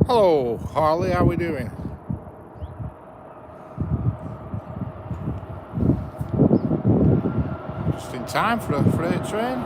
Hello, Harley. How we doing? Just in time for a freight train.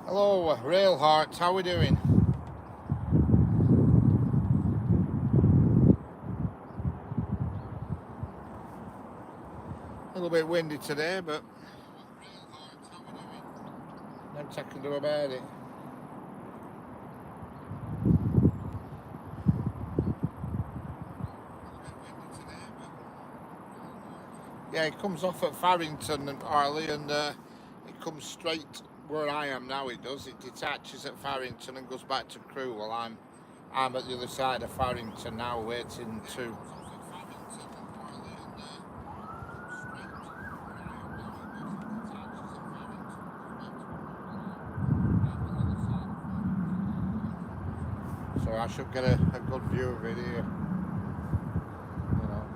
Hello, Rail Hearts. How we doing? A little bit windy today, but nothing I can do about it. Yeah, it comes off at Farrington and Harley, and it comes straight where I am now. It does. It detaches at Farrington and goes back to Crewe. Well, I'm at the other side of Farrington now, waiting to. So I should get a good view of it here.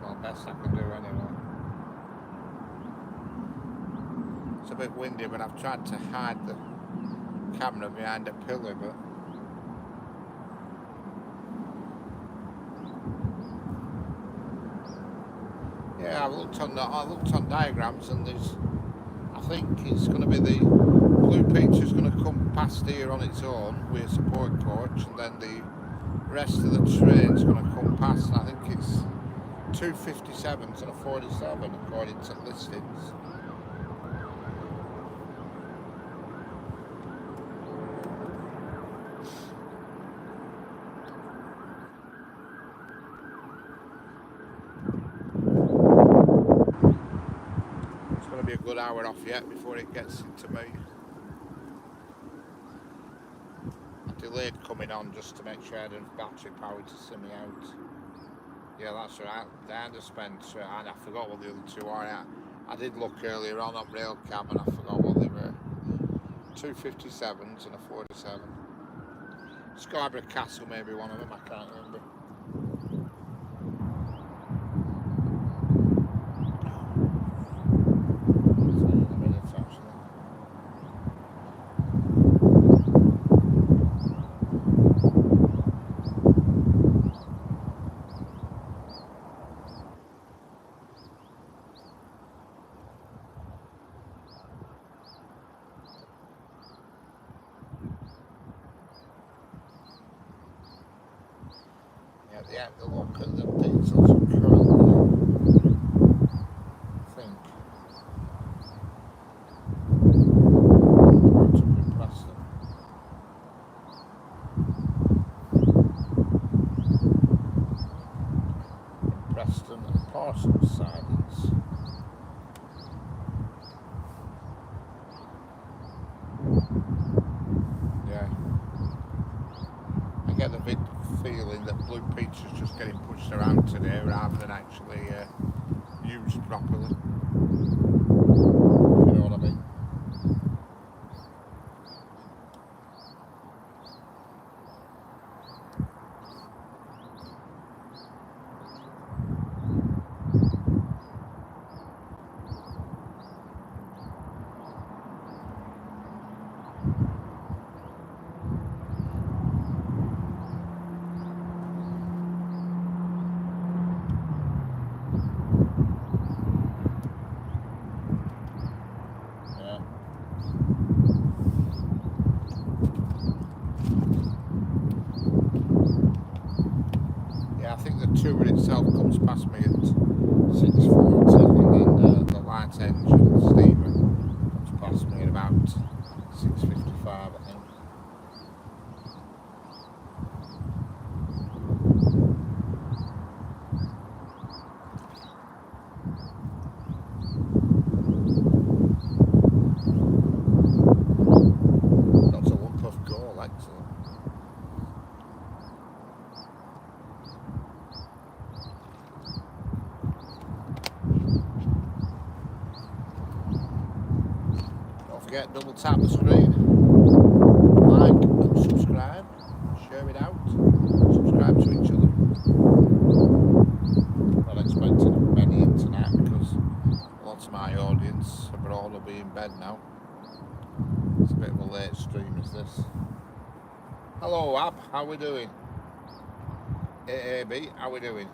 Well, best I can do anyway. It's a bit windy, but I've tried to hide the camera behind a pillar, but yeah, I looked on diagrams, and I think it's going to be the Blue Peach is going to come past here on its own with a support coach, and then the rest of the train's going to come past, and I think it's 257s and a 47 according to listings. It's going to be a good hour off yet before it gets into me. I delayed coming on just to make sure I had enough battery power to see me out. Yeah, that's right. The underspent, and I forgot what the other two are. I did look earlier on Railcam, and I forgot what they were. 257s and a 47. Scarborough Castle may be one of them, I can't remember. Yeah, the look at the diesels currently, I think. Right up in Preston. In Preston and Parsons sidings. Yeah. I get the big feeling that Blue Peach is just getting pushed around today rather than actually used properly. You know what I mean? tour itself comes past me at 6:40, and then the light engine steamer comes past me at about 6:55, I think. That's a lump of gold, excellent. Don't forget, double tap the screen, like and subscribe, share it out, subscribe to each other. Not expecting many tonight because lots of my audience abroad will be in bed now. It's a bit of a late stream, is this? Hello, Ab, how we doing? AAB, how we doing?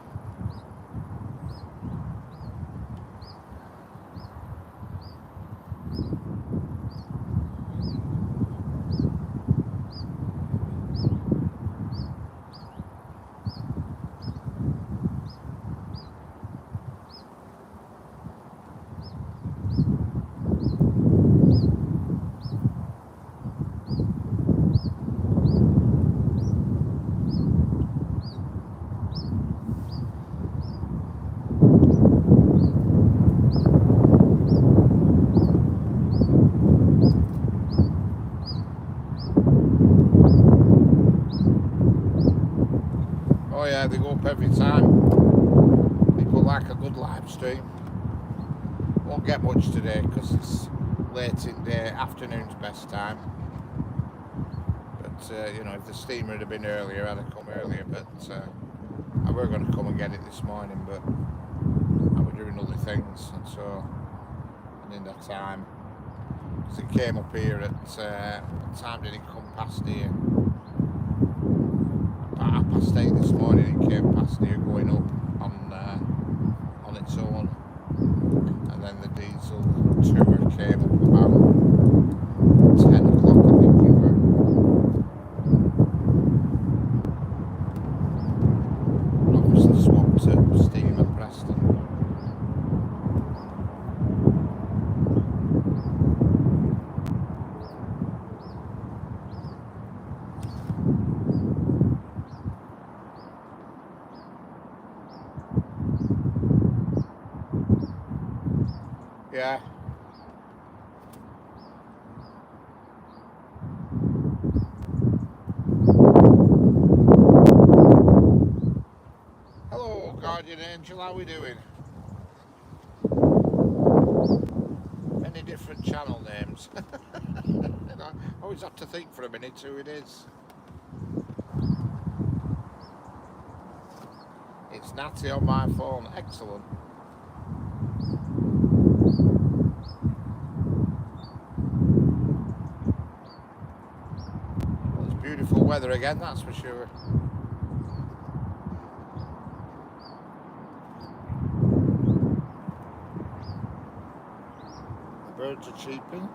Oh yeah, they go up every time. People like a good live stream. Won't get much today because it's late in the afternoon's best time. But you know, if the steamer had been earlier, I'd have come earlier. But I were going to come and get it this morning, but I was doing other things, and so I didn't have time. Because it came up here at what time did it come past here? About 8:30 this morning. It came past here going up on its own, and then the diesel tour came up about 10 o'clock, I think it were. And obviously swapped to steam at Preston. Yeah. Hello, Guardian Angel, how we doing? Many different channel names. And I always have to think for a minute who it is. It's Natty on my phone, excellent. Well, it's beautiful weather again, that's for sure. The birds are cheeping.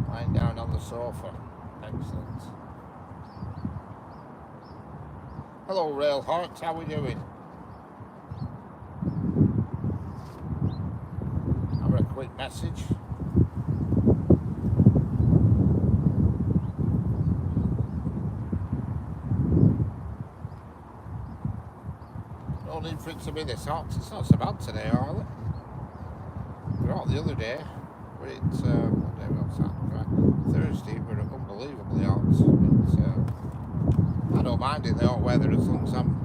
Lying down on the sofa, excellent. Hello, Railheart, how we doing? Have a quick message. No need for it to be this hot. It's not so bad today, are it? We're hot the other day. But it's what day was that? Right. Thursday, we're unbelievably hot. But I don't mind it the hot weather as long as I'm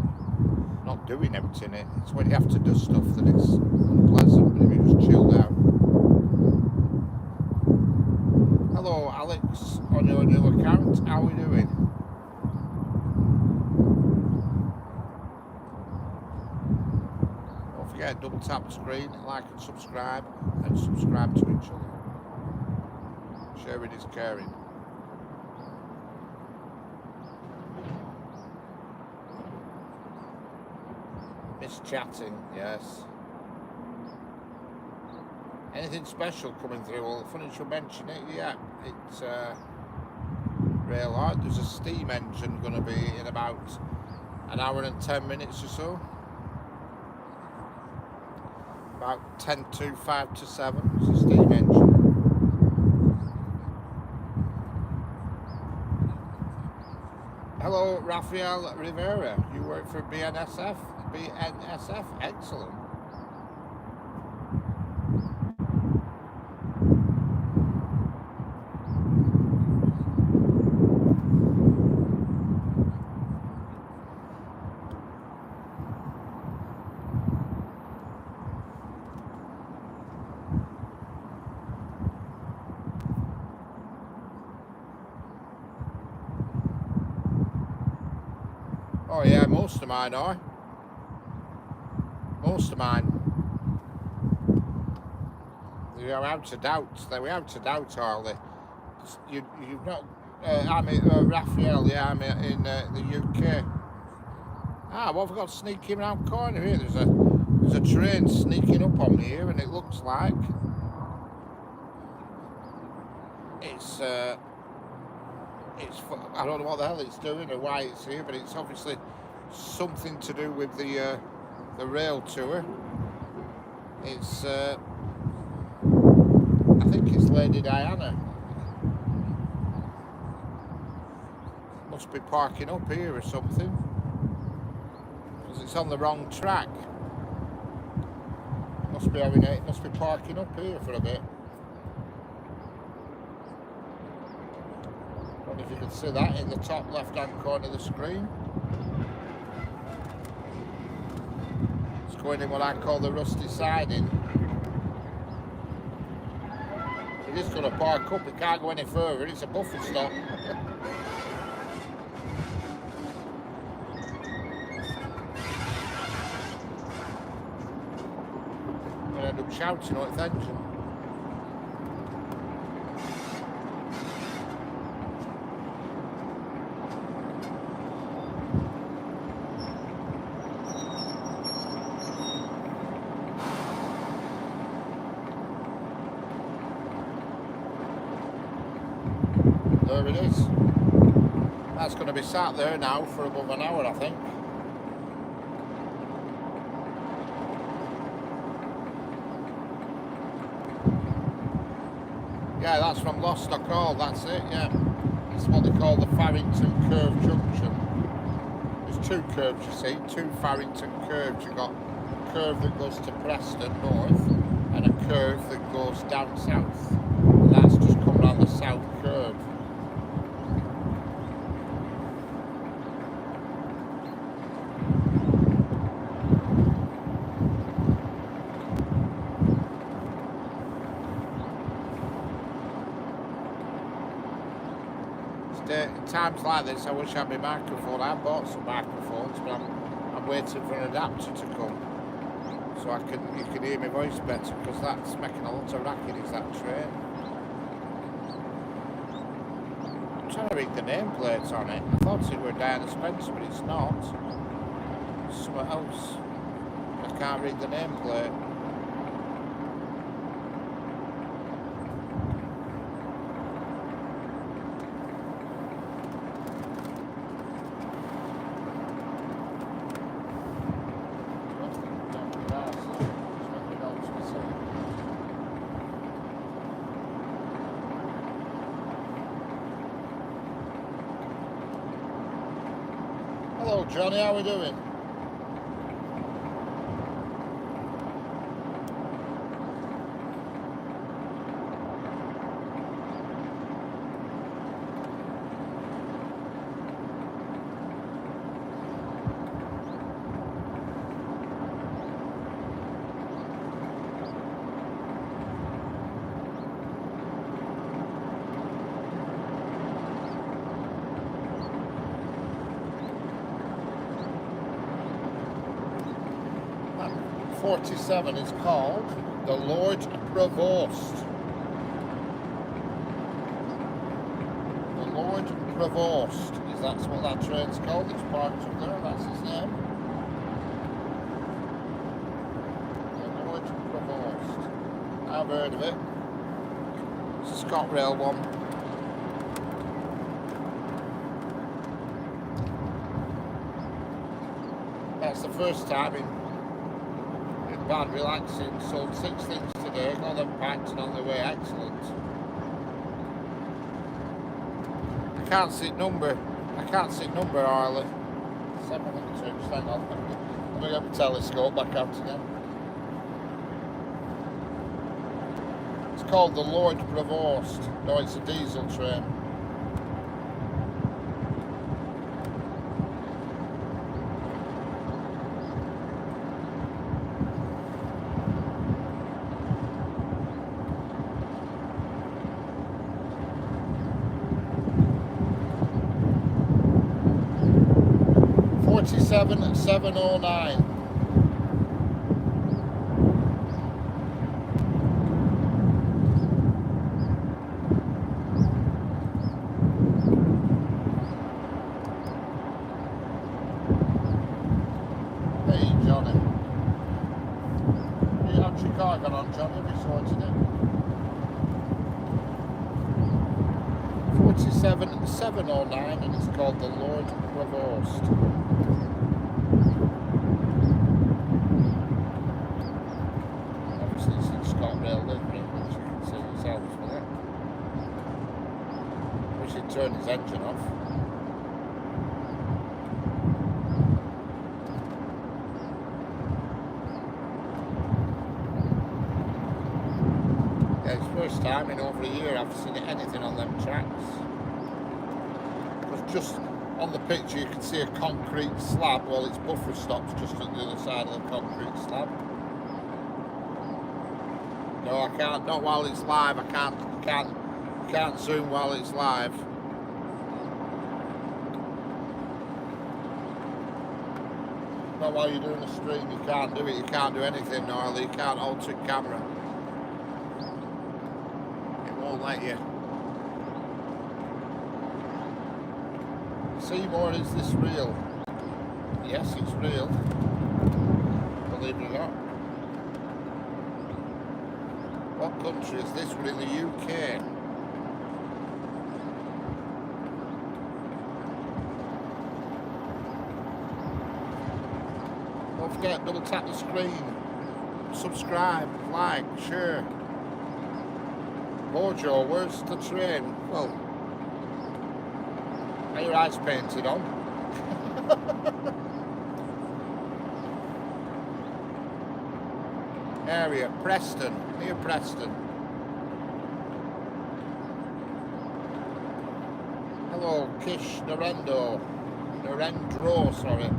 not doing everything. It's when you have to do stuff that it's unpleasant, but if you just chilled out. Hello, Alex, on your new account. How are we doing? Don't forget, double tap the screen, like and subscribe to each other. Sharing is caring. Miss chatting, yes. Anything special coming through? Well, funny you mention it. Yeah, it's rail hard. There's a steam engine going to be in about an hour and 10 minutes or so. About 10 to 5 to 7. It's a steam engine. Hello, Rafael Rivera. You work for BNSF? BNSF? Excellent. Oh yeah, most of mine are. Most of mine. They're out of doubt. They're out of doubt, are they? You've not. I'm Raphael. Yeah, I'm in the UK. Ah, what have I got sneaking around corner here? There's a train sneaking up on me here, and it looks like it's. I don't know what the hell it's doing or why it's here, but it's obviously something to do with the rail tour. It's I think it's Lady Diana. Must be parking up here or something, because it's on the wrong track. Must be parking up here for a bit. I don't know if you can see that in the top left hand corner of the screen. It's going in what I call the rusty siding. It is going to park up, it can't go any further, it's a buffer stop. I'm going to end up shouting at its engine. There it is. That's going to be sat there now for above an hour, I think. Yeah, that's from Lostock Hall, that's it, yeah. It's what they call the Farrington Curve Junction. There's two curves, you see, two Farrington curves. You've got a curve that goes to Preston north and a curve that goes down south. And that's just come around the south curve. Times like this, I wish I had my microphone. I bought some microphones, but I'm waiting for an adapter to come, so you can hear my voice better, because that's making a lot of racket. Is that train? I'm trying to read the nameplates on it. I thought it were Diana Spencer, but it's not. It's something else. I can't read the nameplate. Hello Johnny, how are we doing? That 47 is called the Lord Provost. The Lord Provost. That's what that train's called. It's parked up there, that's his name. The Lord Provost. I've heard of it. It's a ScotRail one. That's the first time in bad relaxing. Sold 6 things today, got them packed and on the way. Excellent. I can't see number, Harley. 7.2, hang on. Let me get my telescope back out again. It's called the Lord Provost. No, it's a diesel train. $47,709. Hey Johnny. How's your car gone on, Johnny? Have you sorted it? 47,709 and it's called the Lord Provost. Obviously it's in ScotRail livery, which you can see yourselves for that. We should turn his engine off. Yeah, it's the first time in over a year I've seen anything on them tracks. Because just on the picture you can see a concrete slab. Well, it's buffer stops just at the other side of the concrete slab. No, I can't. Not while it's live. I can't zoom while it's live. Not while you're doing a stream. You can't do it. You can't do anything, Harley. You can't alter camera. It won't let you. Seymour, is this real? Yes, it's real. Believe it or not. What country is this? We're in the UK. Don't forget, double tap the screen. Subscribe, like, share. Bojo, where's the train? Well, are your eyes painted on? Area, Preston, near Preston. Hello, Kish Narendro, sorry.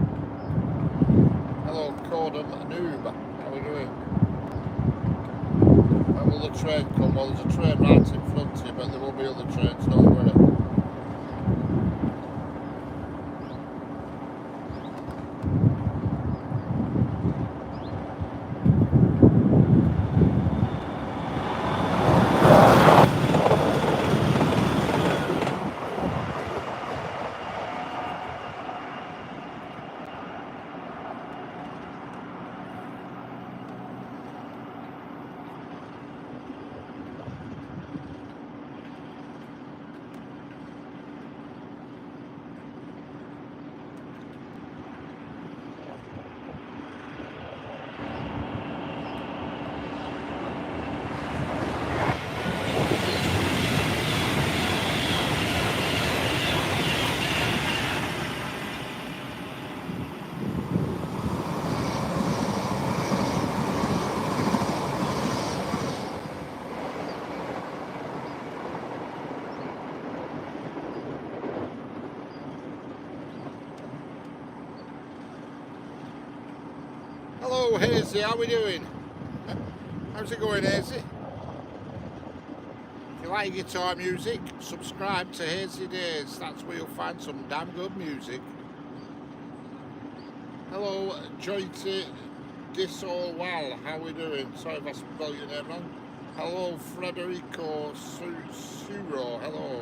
Hello, Codum Noob, how are we doing? When will the train come? Well, there's a train right in front of you, but there will be other trains, don't worry. Hello Hazy, how we doing? How's it going, Hazy? If you like guitar music, subscribe to Hazy Days. That's where you'll find some damn good music. Hello Joyty Disolwal, how we doing? Sorry if I spelled your name wrong. Hello Frederico Suro, hello.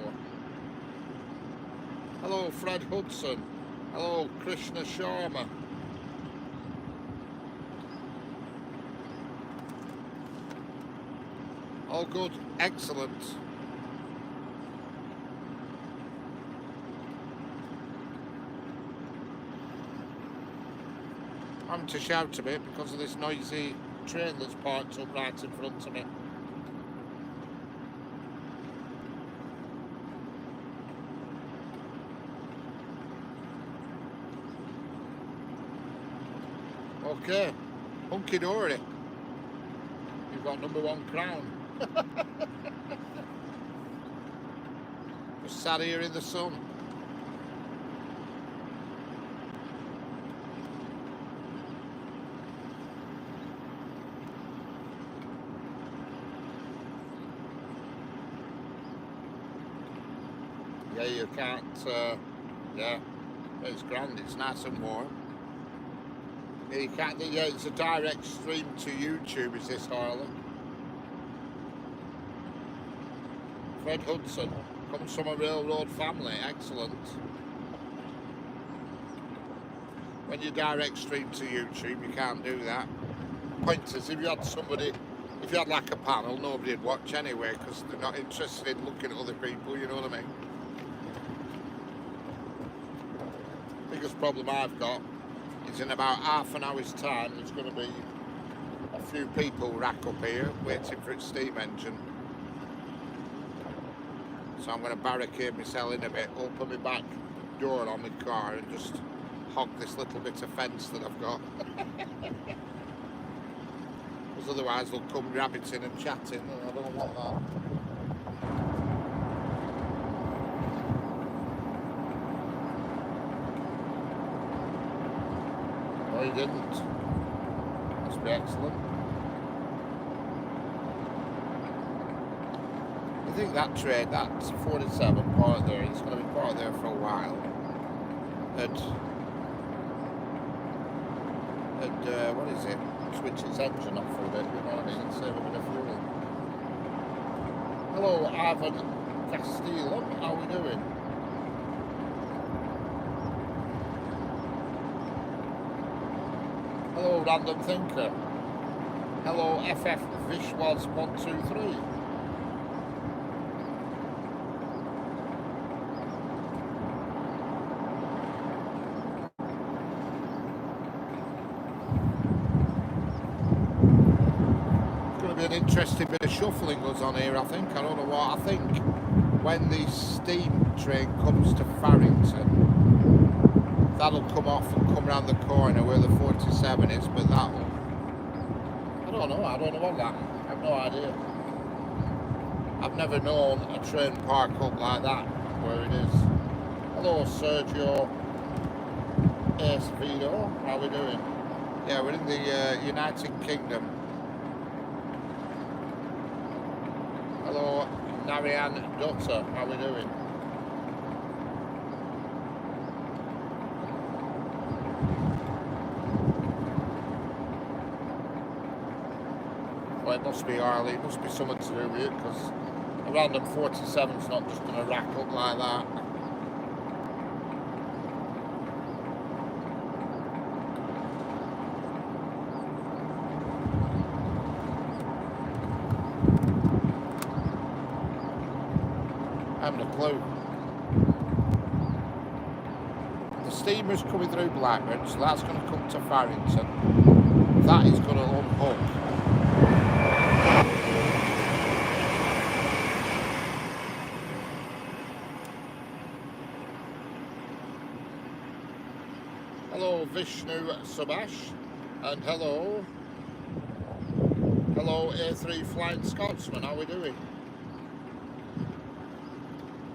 Hello Fred Hudson. Hello Krishna Sharma. all good. Excellent. I'm having to shout a bit because of this noisy train that's parked up right in front of me. Okay, hunky dory. You've got #1 crown. Just sat here in the sun. Yeah, you can't, yeah, it's grand, it's nice and warm. Yeah, you can't, yeah, it's a direct stream to YouTube, is this, Harley? Fred Hudson, comes from a railroad family, excellent. When you direct stream to YouTube, you can't do that. Point is, if you had somebody, if you had like a panel, nobody'd watch anyway, because they're not interested in looking at other people, you know what I mean? Biggest problem I've got is in about half an hour's time there's going to be a few people rack up here waiting for its steam engine, so I'm going to barricade myself in a bit, open my back door on my car and just hog this little bit of fence that I've got. Because otherwise they'll come rabbiting and chatting and I don't want that. He didn't. Must be excellent. I think that train, that 47 part there, it's going to be part there for a while. And what is it? Switch its engine off for a bit, you know what I mean? And save a bit of fuel. Hello, Ivan Castillo. How are we doing? Hello, Random Thinker. Hello, FF Vishwas 123. It's going to be an interesting bit of shuffling goes on here, I think. I don't know what. I think when the steam train comes to Farrington, that'll come off and come round the corner where the 47 is, but that'll... I don't know what that... I have no idea. I've never known a train park up like that, where it is. Hello, Sergio Esvido. How are we doing? Yeah, we're in the United Kingdom. Hello, Narayan Dutta. How are we doing? Well, it must be Harley, it must be something to do with it, because a random 47's not just going to rack up like that. I haven't a clue. The steamer's coming through Blackburn, so that's going to come to Farrington. That is going to unhook. Hello, Vishnu Subhash, and hello A3 Flying Scotsman, how are we doing?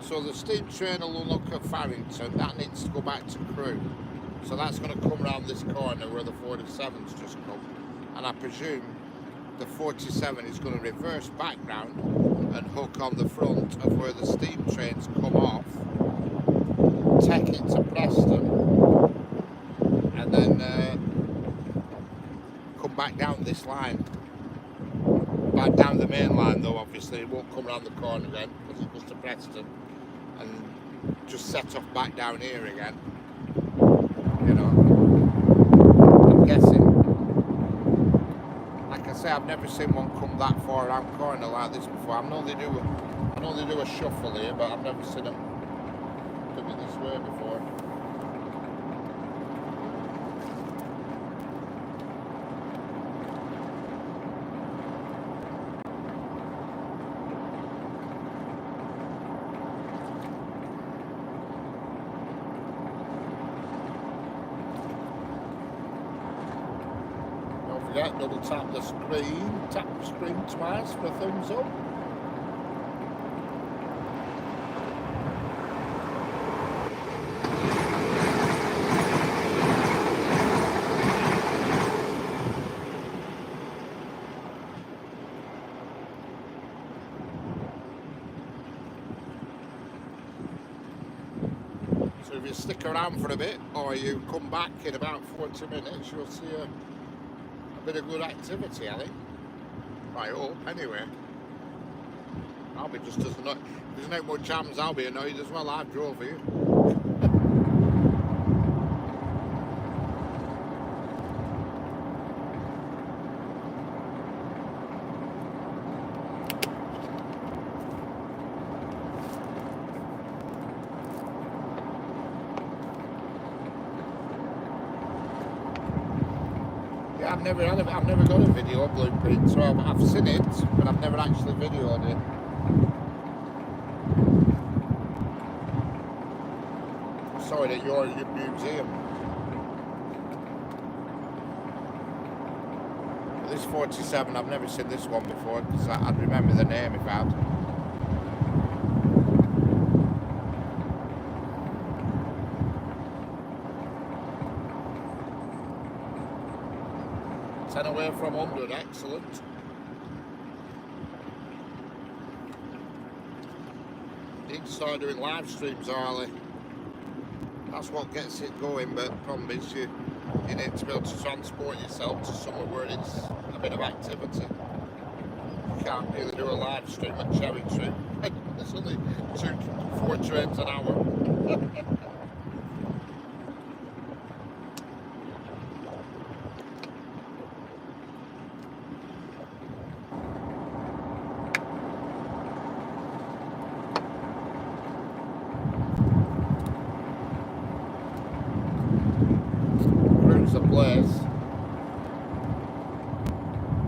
So the steam train will look at Farrington, that needs to go back to Crewe. So that's going to come around this corner where the 47's just come. And I presume the 47 is going to reverse back round and hook on the front of where the steam trains come off, take it to Preston, and then come back down this line. Back down the main line though, obviously. It won't come around the corner again because it goes to Preston. And just set off back down here again. You know, I'm guessing. Like I say I've never seen one come that far around corner like this before. I know they do a shuffle here, but I've never seen them do it this way before. Double tap the screen twice for a thumbs up. So if you stick around for a bit, or you come back in about 40 minutes, you'll see a bit of good activity, I think. I hope, anyway. I'll be just as annoyed. If there's no more jams, I'll be annoyed as well. I drove here. I've never got a video blueprint, so I've seen it, but I've never actually videoed it. I saw it at your museum. But this 47, I've never seen this one before, because I'd remember the name if I had. Away from 100, excellent. Need to start doing live streams early. That's what gets it going, but the problem is you need to be able to transport yourself to somewhere where it's a bit of activity. You can't really do a live stream at Cherry Tree. It's only 4 trains an hour.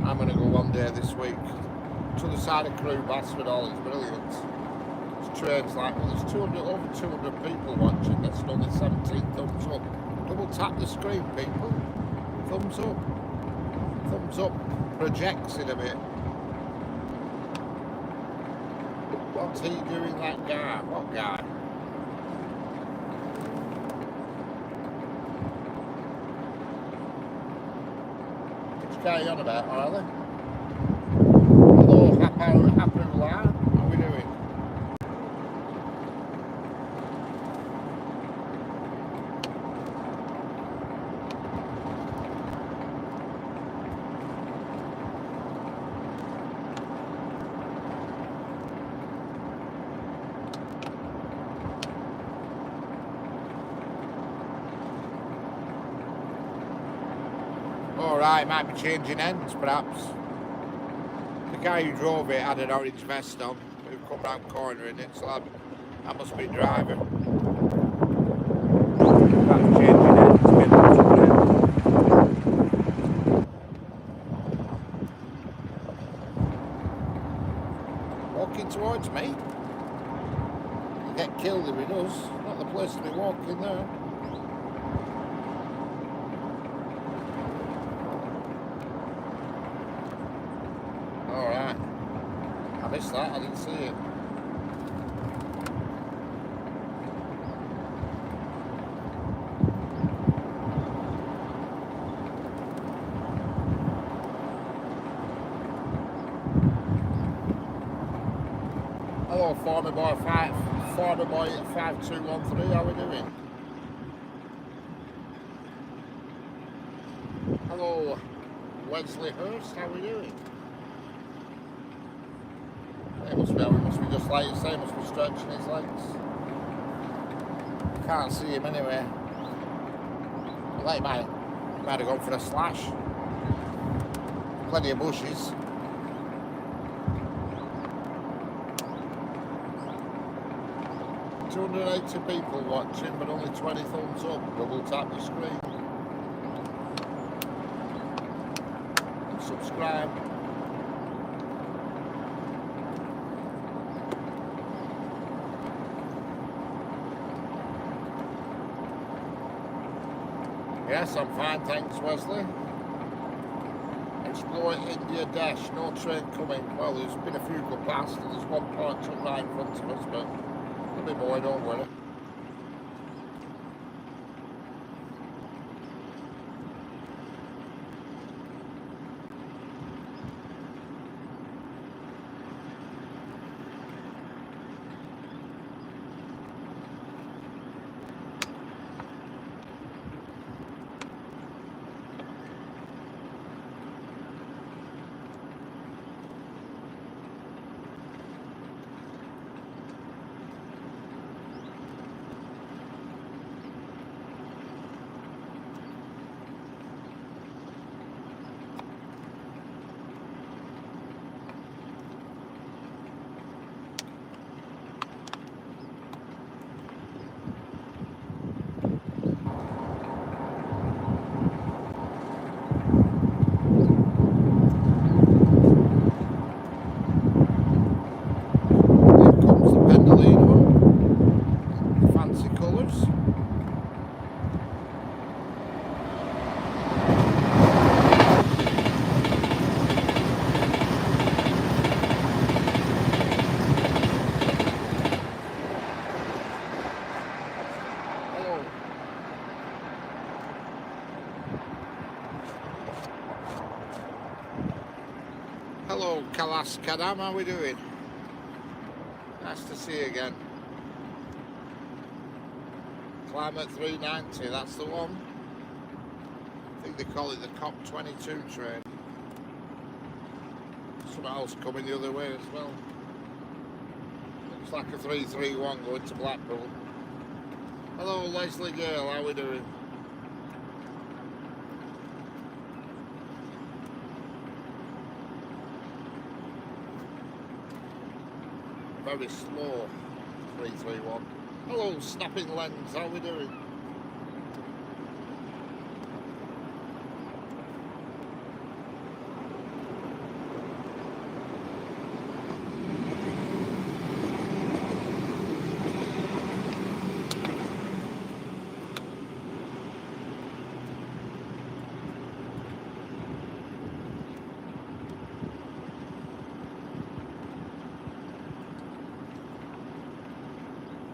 I'm going to go one day this week to the side of Crewe, Basford Hall. It's brilliant. There's trains like, well, there's over 200 people watching. That's only 17 thumbs up. Double tap the screen, people. Thumbs up. Thumbs up projects it a bit. What's he doing, that guy? What guy? Carry on about, are they? Hello, Hapu La. How are we doing? Alright, might be changing ends perhaps. The guy who drove it had an orange vest on, who come round corner in it, so that must be the driver. Might be changing ends. Walking towards me? You get killed if he does. Not the place to be walking there. I missed that, I didn't see it. Hello, Farmer Boy 5213, how are we doing? Hello, Wesley Hurst, how are we doing? It must be just like you say, must be stretching his legs. Can't see him anyway. I think he might have gone for a slash. Plenty of bushes. $280 people watching, but only 20 thumbs up. Double tap your screen and subscribe. Yes, I'm fine, thanks, Wesley. Explore India Dash, no train coming. Well, there's been a few go past, and there's one parked up right in front of us, but there'll be more, don't worry. Hello, Kalas Kadam, how are we doing? Nice to see you again. Climate 390, that's the one. I think they call it the COP22 train. Something else coming the other way as well. Looks like a 331 going to Blackpool. Hello, Leslie Girl, how are we doing? Very slow 331. Hello, Snapping Lens, how are we doing?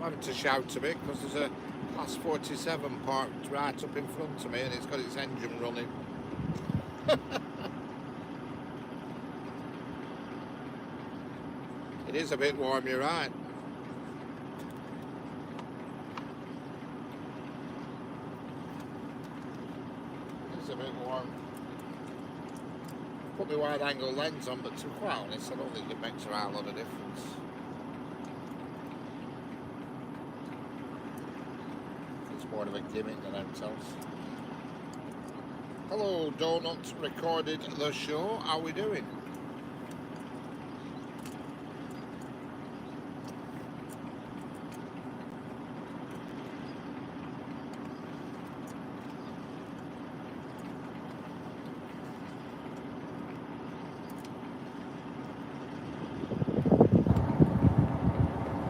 Having to shout a bit because there's a Class 47 parked right up in front of me and it's got its engine running. It is a bit warm, you're right. It is a bit warm. Put my wide angle lens on, but to be quite honest, I don't think it makes a lot of difference. More of a gimmick than anything else. Hello, Donut recorded the show. How are we doing?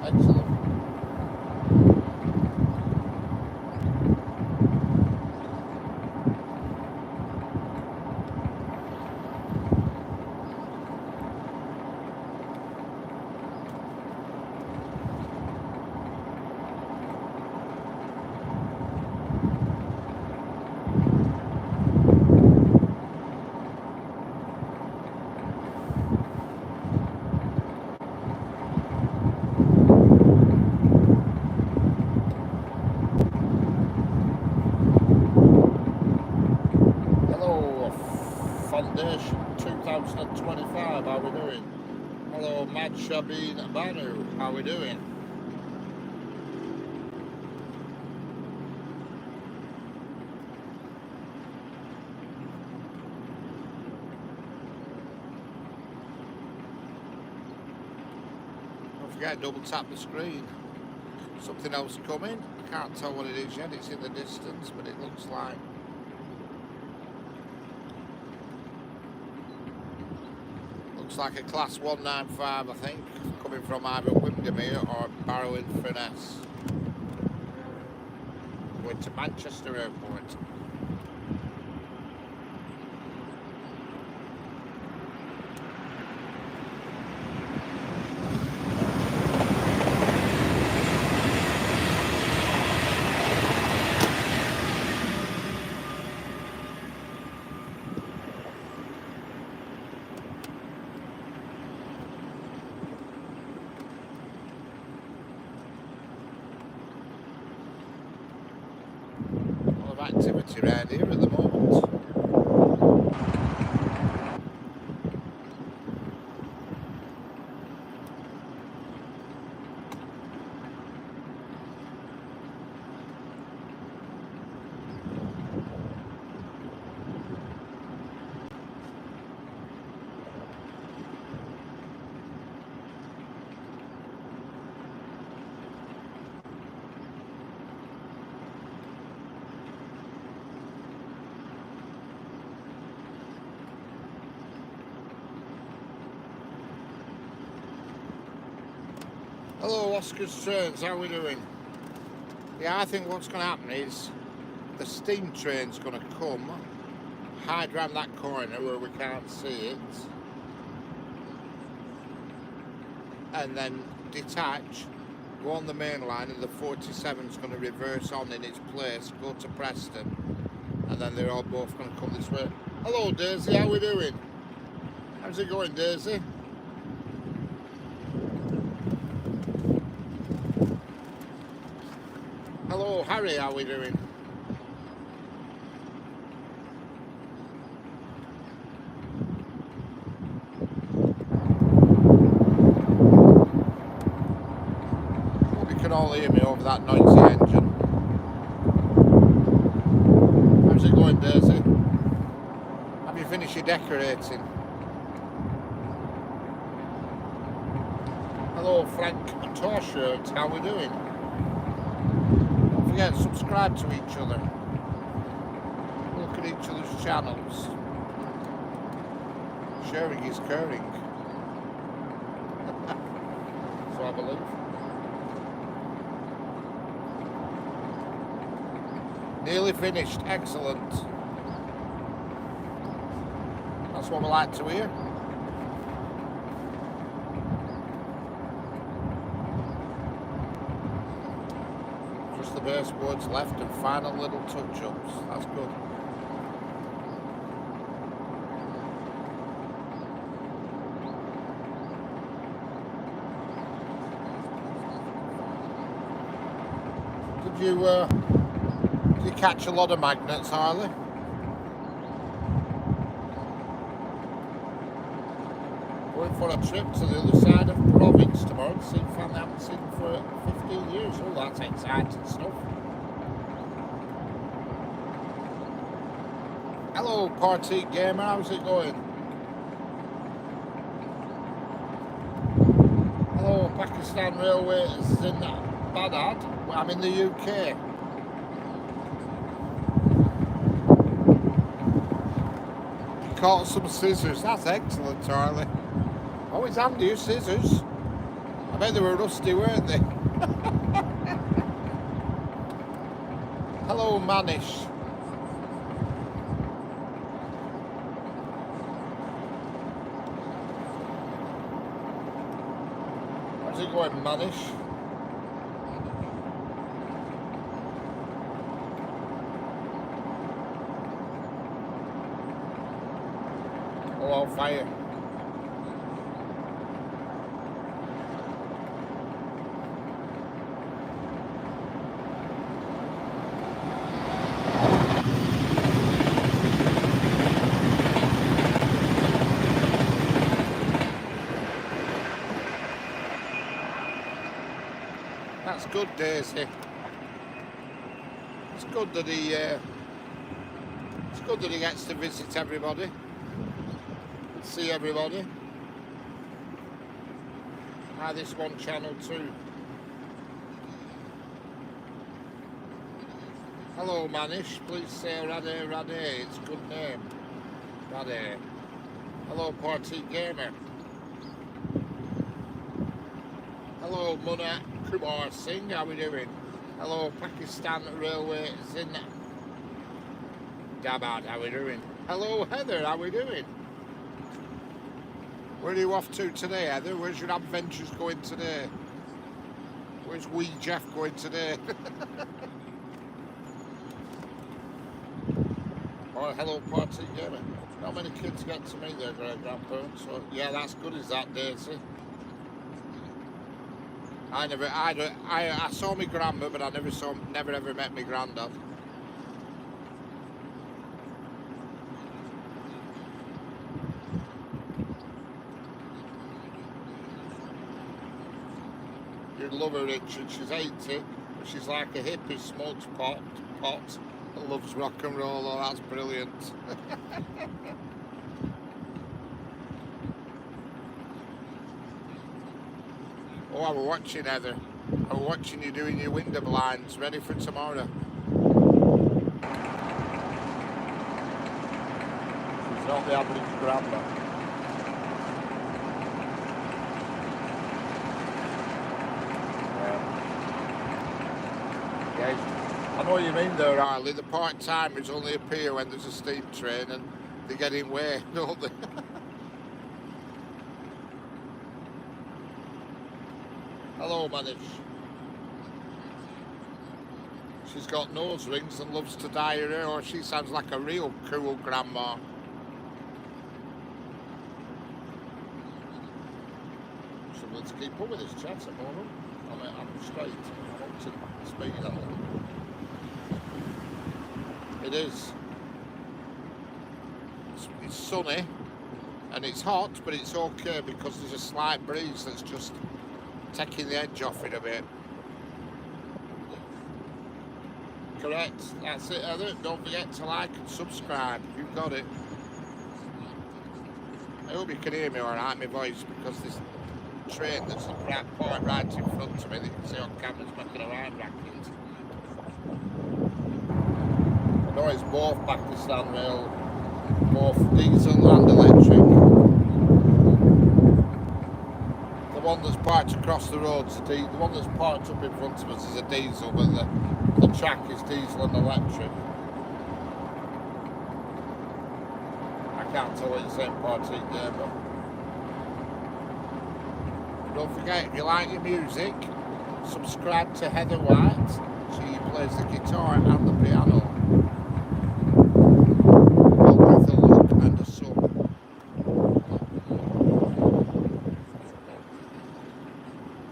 Excellent. Foundation 2025, how we doing? Hello, Mad Shabin Banu, how we doing? forget, double tap the screen. Something else coming. I can't tell what it is yet. It's in the distance, but it looks like a class 195, I think, coming from either Windermere or Barrow-in-Furness. Going to Manchester Airport. Activity around here at the moment. Hello Oscar's Trains, how are we doing? Yeah, I think what's going to happen is the steam train's going to come, hide round that corner where we can't see it, and then detach, go on the main line, and the 47's going to reverse on in its place, go to Preston, and then they're all both going to come this way. Hello Daisy, how are we doing? How's it going, Daisy? Hello Harry, how are we doing? Hope you can all hear me over that noisy engine. How's it going, Daisy? Have you finished your decorating? Hello Frank Torshirt, how are we doing? Don't forget to subscribe to each other. Look at each other's channels. Sharing is caring. So I believe. Nearly finished, excellent. That's what we like to hear. Just the baseboards left and final little touch-ups. That's good. Did you catch a lot of magnets, Harley? Going for a trip to the other side of province tomorrow to see family I haven't seen for 15 years. Oh, that's exciting stuff. Hello, Party Gamer, how's it going? Hello, Pakistan Railways in Baghdad. I'm in the UK. You caught some scissors. That's excellent, Charlie. Always handy, your scissors. I bet they were rusty, weren't they? Hello, Manish. How's it going, Manish? Hello, fire. That's good, Daisy. It's good that he gets to visit everybody, see everybody. Try this one channel too. Hello Manish, please say Radhe Radhe, it's a good name. Radhe. Hello Party Gamer. Hello Muna Kumar Singh, how we doing? Hello Pakistan Railway Zin Dabad, how we doing? Hello Heather, how we doing? Where are you off to today, Heather? Where's your adventures going today? Where's wee Jeff going today? Oh, hello Party Gamer. Not many kids get to meet their great-grandparents, so yeah, that's good as that, Daisy. I saw my grandma, but I never ever met my granddad. You'd love her, Richard. She's 80, but she's like a hippie, smokes pot, and loves rock and roll. Oh, that's brilliant. Oh, I was watching, Heather. I was watching you doing your window blinds, ready for tomorrow. She's not the average grandma. Yeah, I know what you mean though, Riley. The part-timers only appear when there's a steam train and they get in way, don't they? Hello, Manish. She's got nose rings and loves to dye her hair. Oh, she sounds like a real cool grandma. So let's keep up with this chat at the moment. I'm straight. I want to speed a little. It is. It's sunny and it's hot, but it's okay because there's a slight breeze that's just taking the edge off it a bit. Correct, that's it, Heather. Don't forget to like and subscribe. You've got it. I hope you can hear me alright, my voice, because this train that's quite right in front of me, that you can see on camera's making a right racket. I know it's both Pakistan Rail, both diesel and electric. The one that's parked across the road's the one that's parked up in front of us is a diesel, but the track is diesel and electric. I can't tell it's the same party there, but don't forget, if you like your music, subscribe to Heather White. She plays the guitar and the piano. Well, with a look and a song.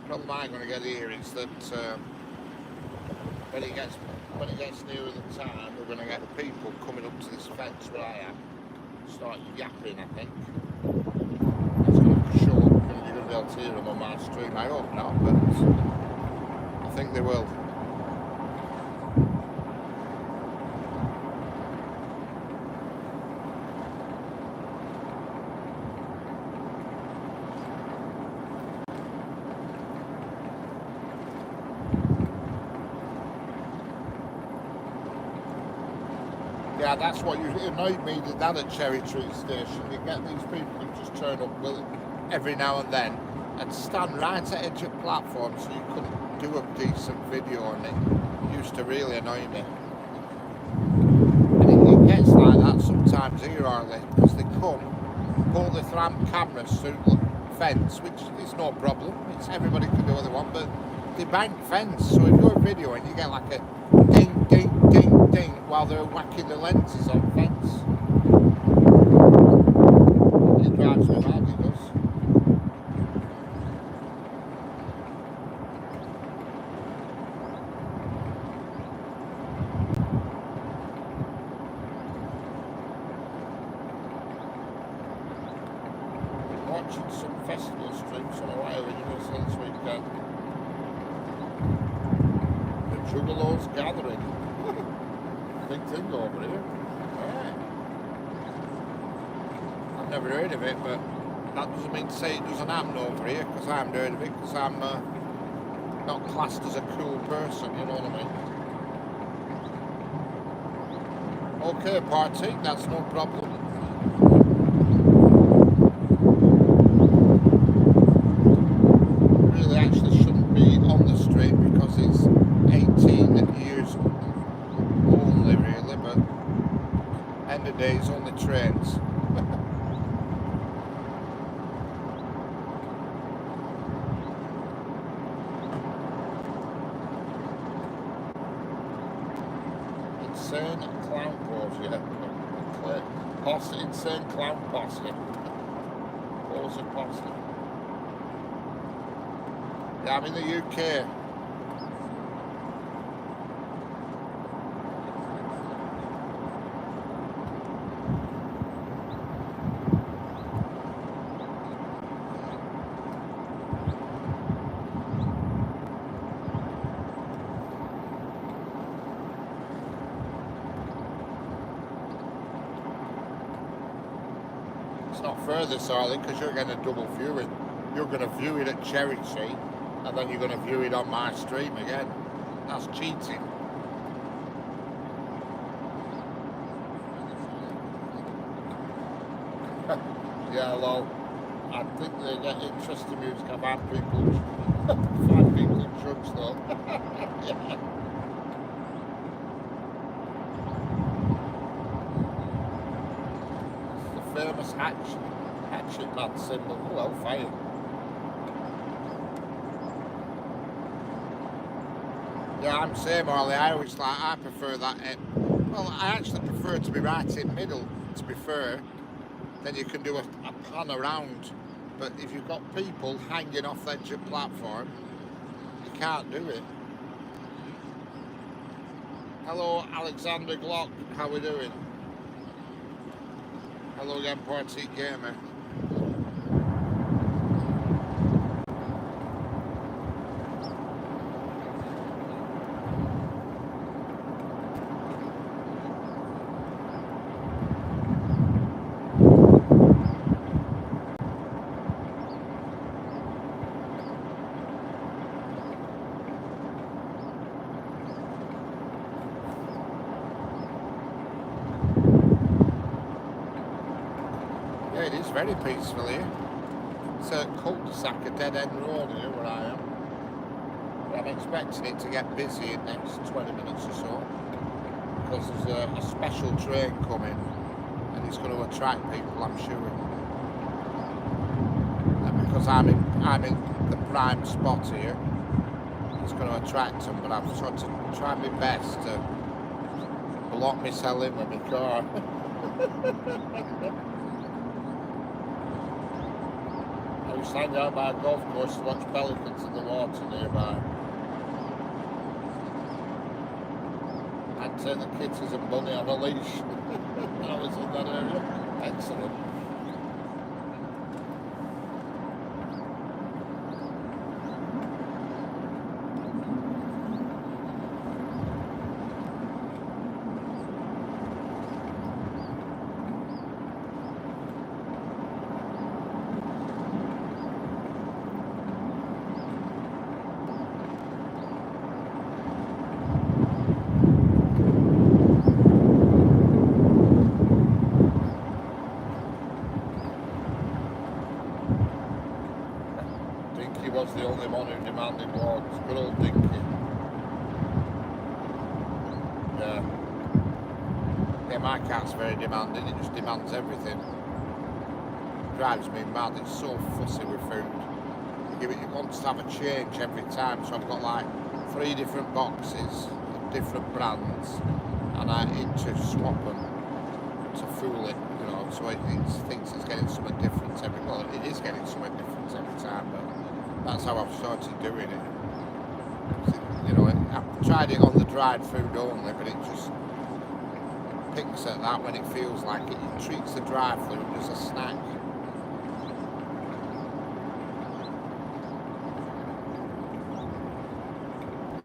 The problem I'm going to get here is that when it gets nearer the time, we're going to get the people coming up to this fence where I am, start yapping, I think. That's going to show up, you're going to be able to hear them on my stream. I hope not, but I think they will. Yeah, that's what annoyed me that at Cherry Tree Station. You get these people who just turn up every now and then and stand right at the edge of the platform so you couldn't do a decent video, and it used to really annoy me. And it gets like that sometimes here, aren't they? Because they come, pull the cameras through the fence, which is no problem. It's everybody can do what they want, but they bank fence. So if you're videoing, you get like a ding, ding, ding, ding while they're whacking the lenses on fence. It drives me mad, it does. Been watching some festival streams on a while ago this weekend. The Juggalos Gathering. Big thing over here. Yeah. I've never heard of it, but That doesn't mean to say it doesn't happen over here, because I'm heard of it, because I'm not classed as a cool person, you know what I mean? Okay, party, that's no problem. Really actually shouldn't be on the street because it's 18 years only really, but end of days only trains. Insane clown pose, yeah. Posse, insane clown posse. Pose of posse. Yeah, I'm in the UK. It's not further, Sarley, because you're going to double view it. You're going to view it at Cherry Tree, and then you're going to view it on my stream again. That's cheating. Yeah, well, I think they get interesting music. I've had people, find people in drugs though. Yeah. The famous hatchet man symbol. Well, fire. Yeah, I'm same, Ollie. I prefer that. Well, I actually prefer to be right in middle, to be fair. Then you can do a pan around. But if you've got people hanging off the edge of the platform, you can't do it. Hello, Alexander Glock. How we doing? Hello again, Party Gamer. Yeah, it is very peaceful here. It's a cul-de-sac, a dead-end road here where I am. But I'm expecting it to get busy in the next 20 minutes or so, because there's a special train coming, and it's going to attract people, I'm sure. And because I'm in the prime spot here, it's going to attract them. But I've tried to try my best to block myself in with my car. I was standing out by a golf course to watch pelicans in the water nearby. I'd take the kitties and bunny on a leash when I was in that area. Excellent. Was the only one who demanded wards. Good old Dinky. Yeah, my cat's very demanding. It just demands everything. Drives me mad. It's so fussy with food. It wants to have a change every time. So I've got like 3 different boxes of different brands, and I swap them to fool it, you know. So it thinks it's getting something different every. Well, it is getting something different every time, but that's how I've started doing it. You know, I've tried it on the dried food only, but it just picks at that when it feels like it. It treats the dry food as a snack.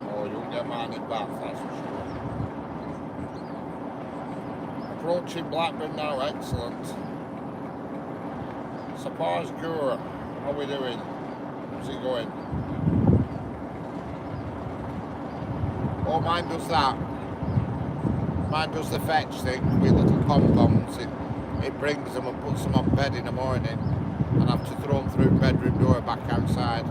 Oh, you'll get mine in Bath, that's for sure. Approaching Blackburn now, excellent. Suppose Gur, how are we doing? How's it going? Oh, mine does that. Mine does the fetch thing with little pom-poms. It brings them and puts them on bed in the morning, and I have to throw them through the bedroom door back outside.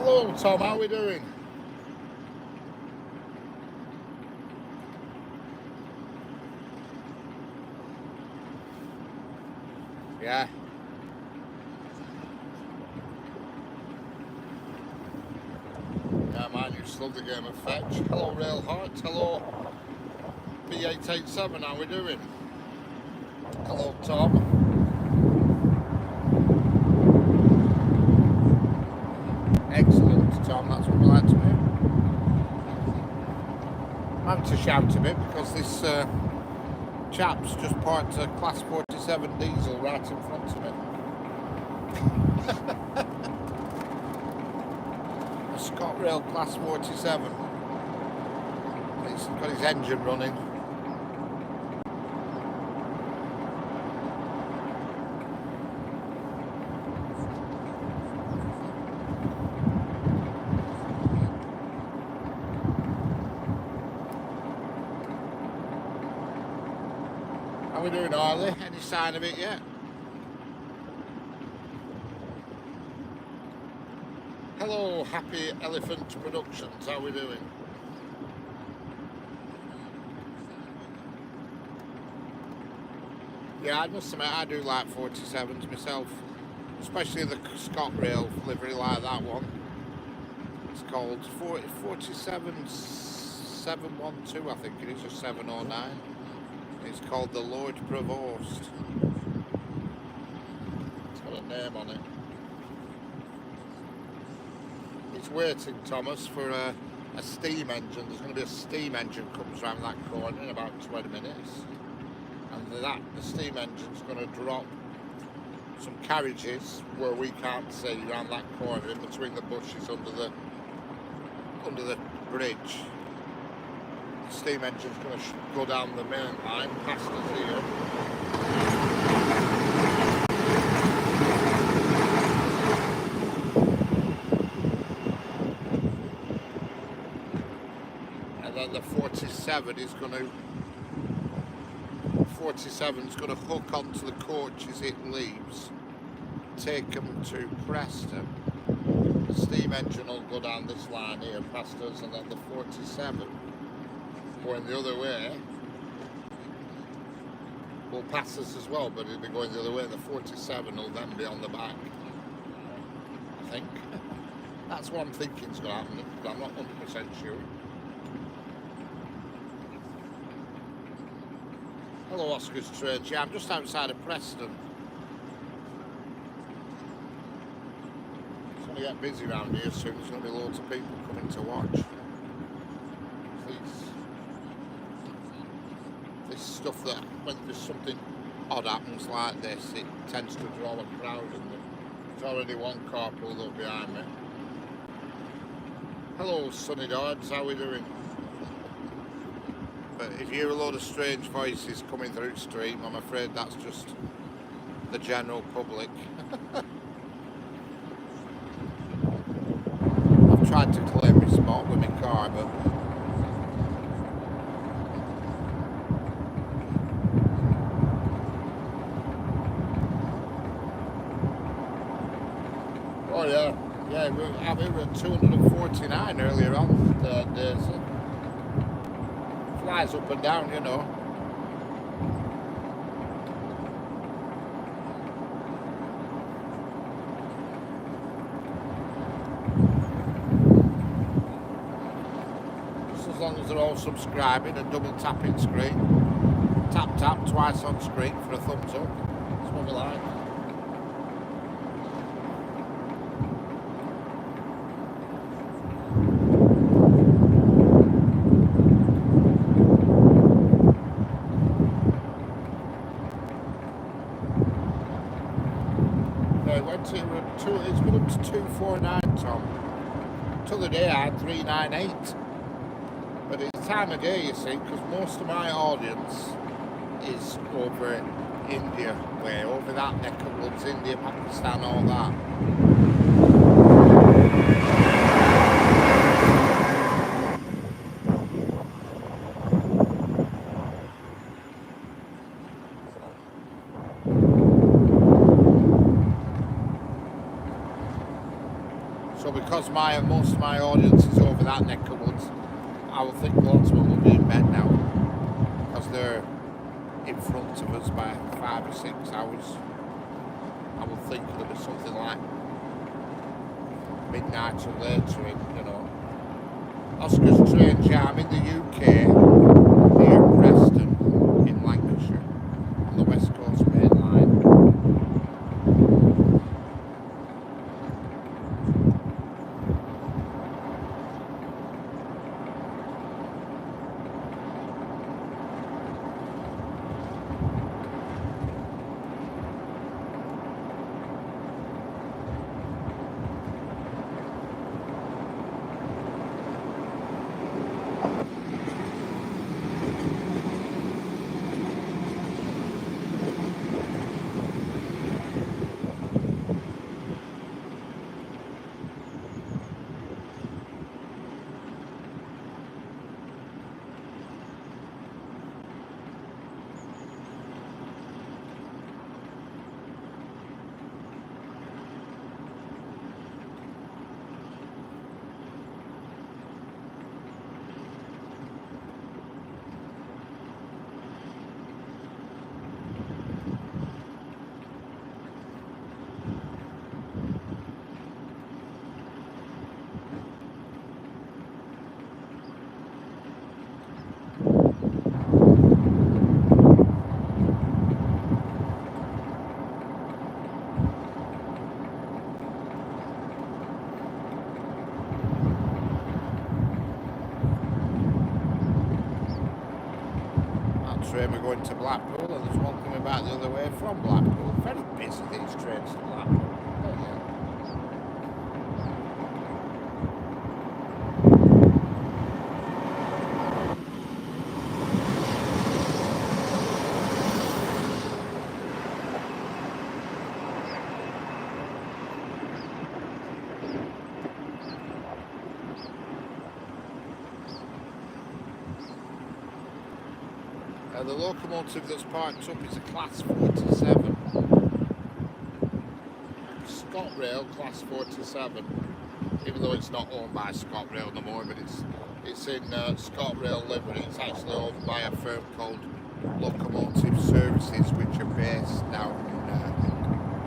Hello Tom, how are we doing? Yeah. Yeah, man, you love the game of fetch. Hello Rail Heart, hello B887, how are we doing? Hello Tom. Excellent Tom, that's what we like to do. I have to shout a bit because this chap's just parked a class 47 diesel right in front of me. A ScotRail class 47. He's got his engine running. How are we doing, Harley? Any sign of it yet? Hello, Happy Elephant Productions. How are we doing? Yeah, I must admit, I do like 47s myself, especially the ScotRail livery like that one. It's called 47712, I think it is, or 709. It's called the Lord Provost. It's got a name on it. It's waiting, Thomas, for a steam engine. There's going to be a steam engine comes around that corner in about 20 minutes. And the steam engine's going to drop some carriages where we can't see around that corner in between the bushes under the bridge. The steam engine's going to go down the main line past us here. And then the 47 is going to 47's going to hook onto the coach as it leaves, take them to Preston. The steam engine will go down this line here past us, and then the 47 going the other way will pass us as well, but it'll be going the other way. The 47 will then be on the back, I think. That's what I'm thinking is going to happen, but I'm not 100% sure. Hello, Oscar's Trade. Yeah, I'm just outside of Preston. It's going to get busy around here soon. There's going to be loads of people coming to watch. This stuff that when there's something odd happens like this, it tends to draw a crowd, and there's already one car pulled up behind me. Hello, Sunny Dogs, how are we doing? But if you hear a load of strange voices coming through stream, I'm afraid that's just the general public. I've tried to claim my spot with my car, but oh yeah, we were at 249 earlier on the days. Flies up and down, you know. Just as long as they're all subscribing and double tapping screen. Tap tap twice on screen for a thumbs up. That's what we like. It's been up to 249, Tom. The other day I had 398. But it's time of day, you see, because most of my audience is over India way, over that neck of woods, India, Pakistan, all that. So because most of my audience is over that neck of woods, I will think lots of them will be in bed now, because they're in front of us by 5 or 6 hours. I will think it'll be something like midnight or later, you know. Oscar's train jam in the UK, near Preston, in Lancashire, on the West Coast Main Line. Train we're going to Blackpool, and there's one coming back the other way from Blackpool. Very busy, these trains to Blackpool. Oh, yeah. The locomotive that's parked up is a Class 47. ScotRail Class 47. Even though it's not owned by ScotRail no more, but it's in ScotRail livery. It's actually owned by a firm called locomotive services which are based down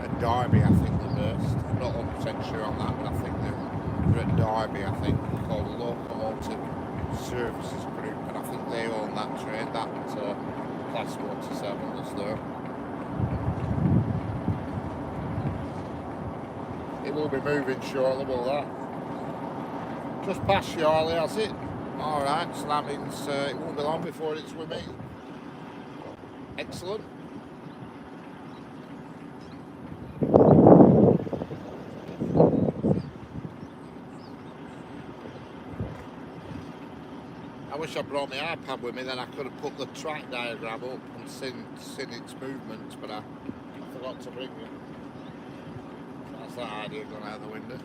at Derby, I think they're based. I'm not 100% sure on that, but I think they're at Derby, I think, called Locomotive Services Group, and I think they own that train, that Class 47 that's there. It will be moving shortly, will that? Just past Charlie, has it? Alright, so that means it won't be long before it's with me. Excellent. I wish I brought my iPad with me, then I could have put the track diagram up and seen its movements, but I forgot to bring it. That's that idea going out the window.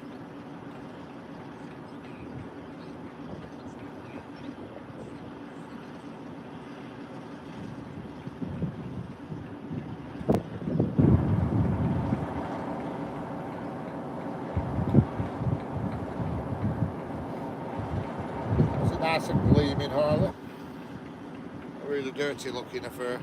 Is it nice and gleaming, Harley? Really dirty looking affair.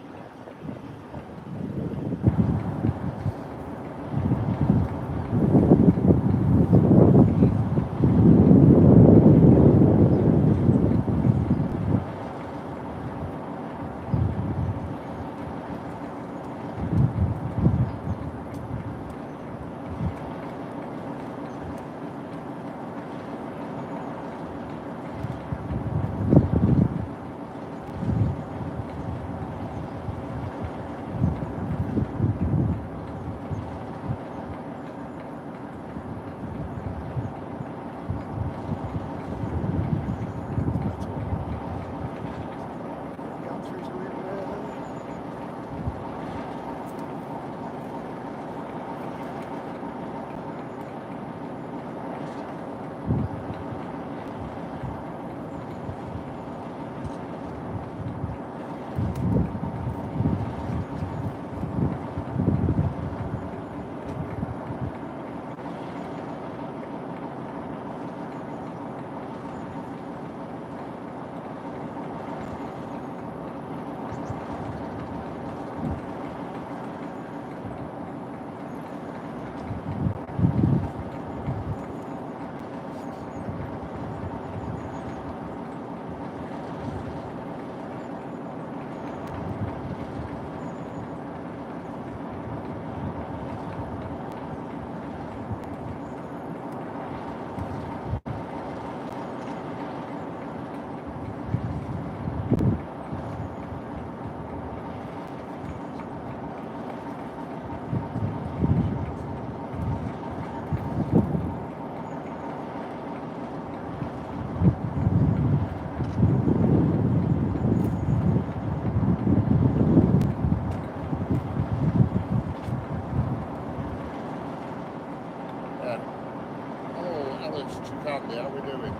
Candy, how we doing?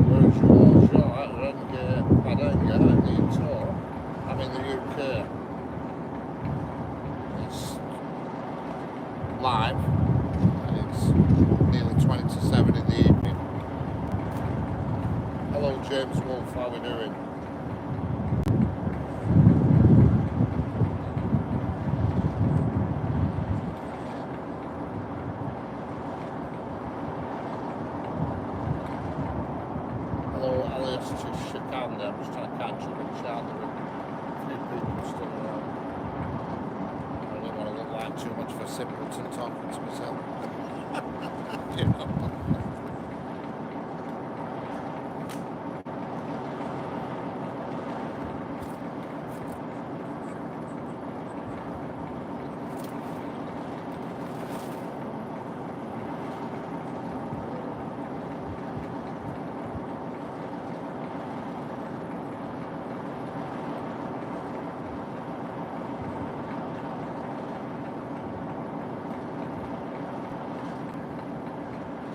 Where's your Padanga in tour? I'm in the UK. It's live and it's nearly 20 to 7 in the evening. Hello James Wolf, how we doing? I'm just trying to catch up and chat. There are a few people still around. I don't want to look like too much of a simpleton talking to myself. You know?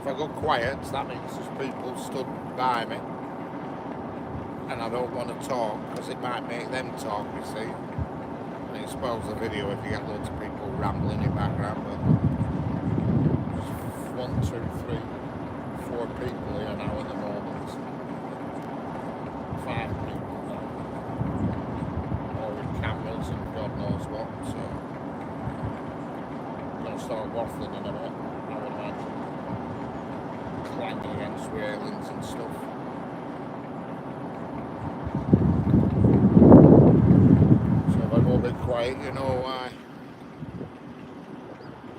If I go quiet, that means there's people stood by me and I don't want to talk because it might make them talk, you see. And it spoils the video if you get loads of people rambling in the background, but there's 1, 2, 3, 4 people here now at the moment. 5 people now. clanging against railings and stuff. So if I go a bit quiet, you know why.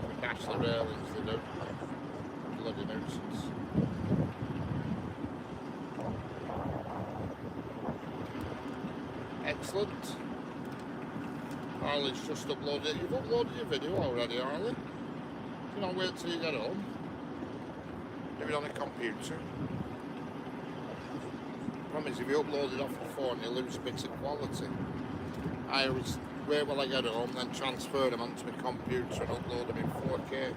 We catch the railings, they do. Bloody nuisance. Excellent. Harley's just uploaded. You've uploaded your video already, Harley. Do not wait till you get home. Do it on a computer. Problem is, if you upload it off the phone, you lose bits of quality. I always wait while I get home, then transfer them onto my computer and upload them in 4K.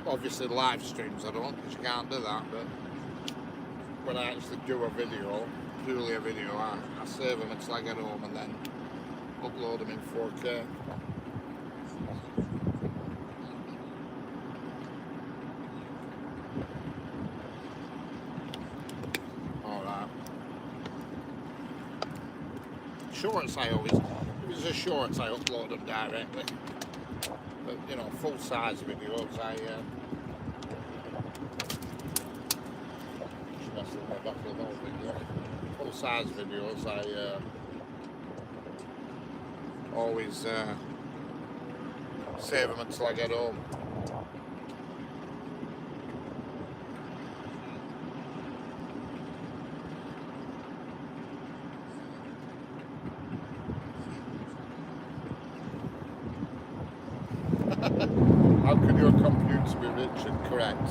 Obviously, live streams I don't, because you can't do that. But when I actually do a video, purely a video, I save them until I get home and then upload them in 4K. Alright. Shorts I always, if it's a shorts I upload them directly. But you know, full size videos I full size videos I always save them until I get home. How can your computer be rich and correct?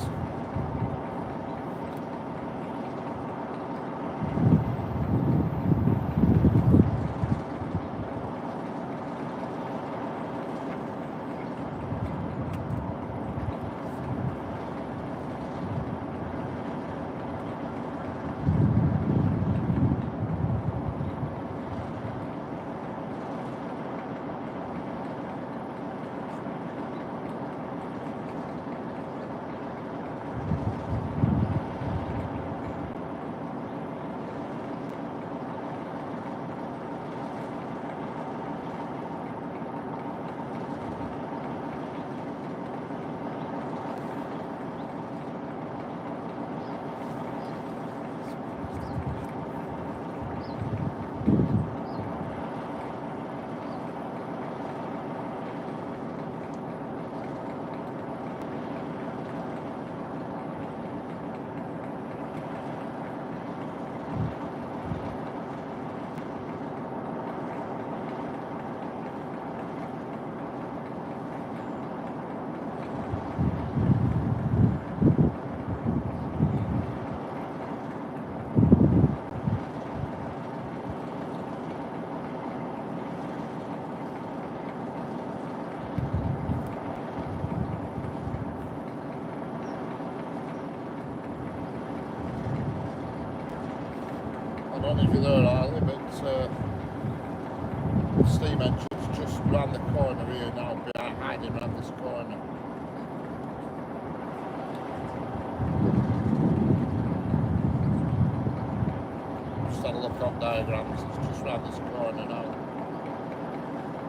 I don't know if you're there, Harley, but the steam engine's just round the corner here now, hiding round this corner. Just had a look on diagrams, it's just round this corner now.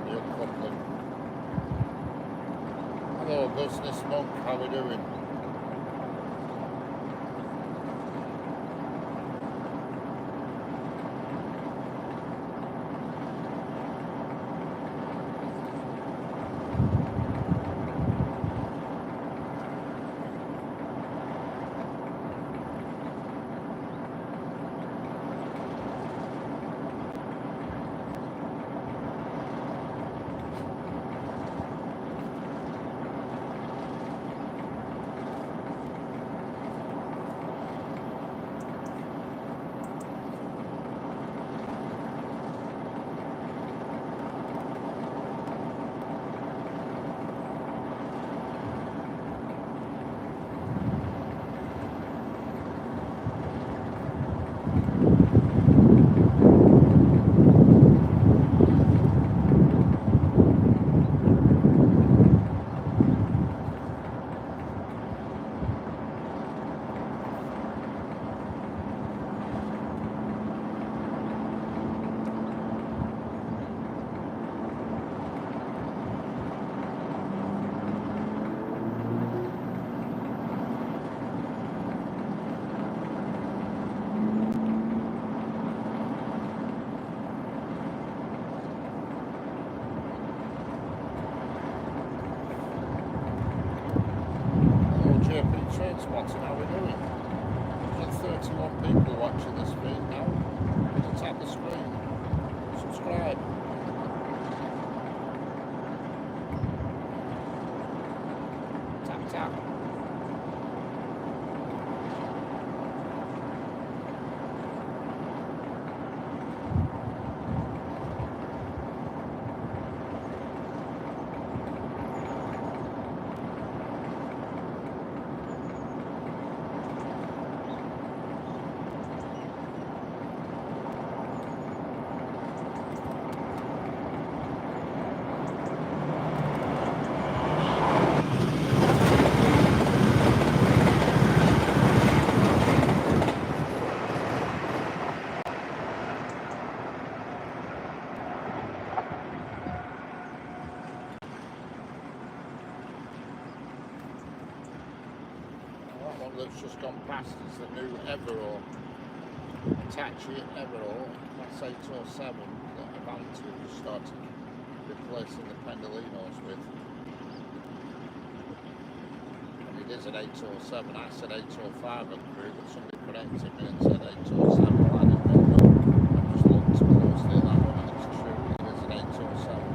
The uncoupling. Hello, Business Monk, how are we doing? JP train spotting, how we doing? There's 31 people watching the screen now. Can you tap the screen? Subscribe. Tap tap. That's just gone past is the new Evero, Hitachi Evero Class 807 that Avanti has started replacing the Pendolinos with. And it is an 807. I said 805 at crew, but somebody corrected me and said 807. Well, I didn't know that. I just looked closely at that one and it's true. It is an 807.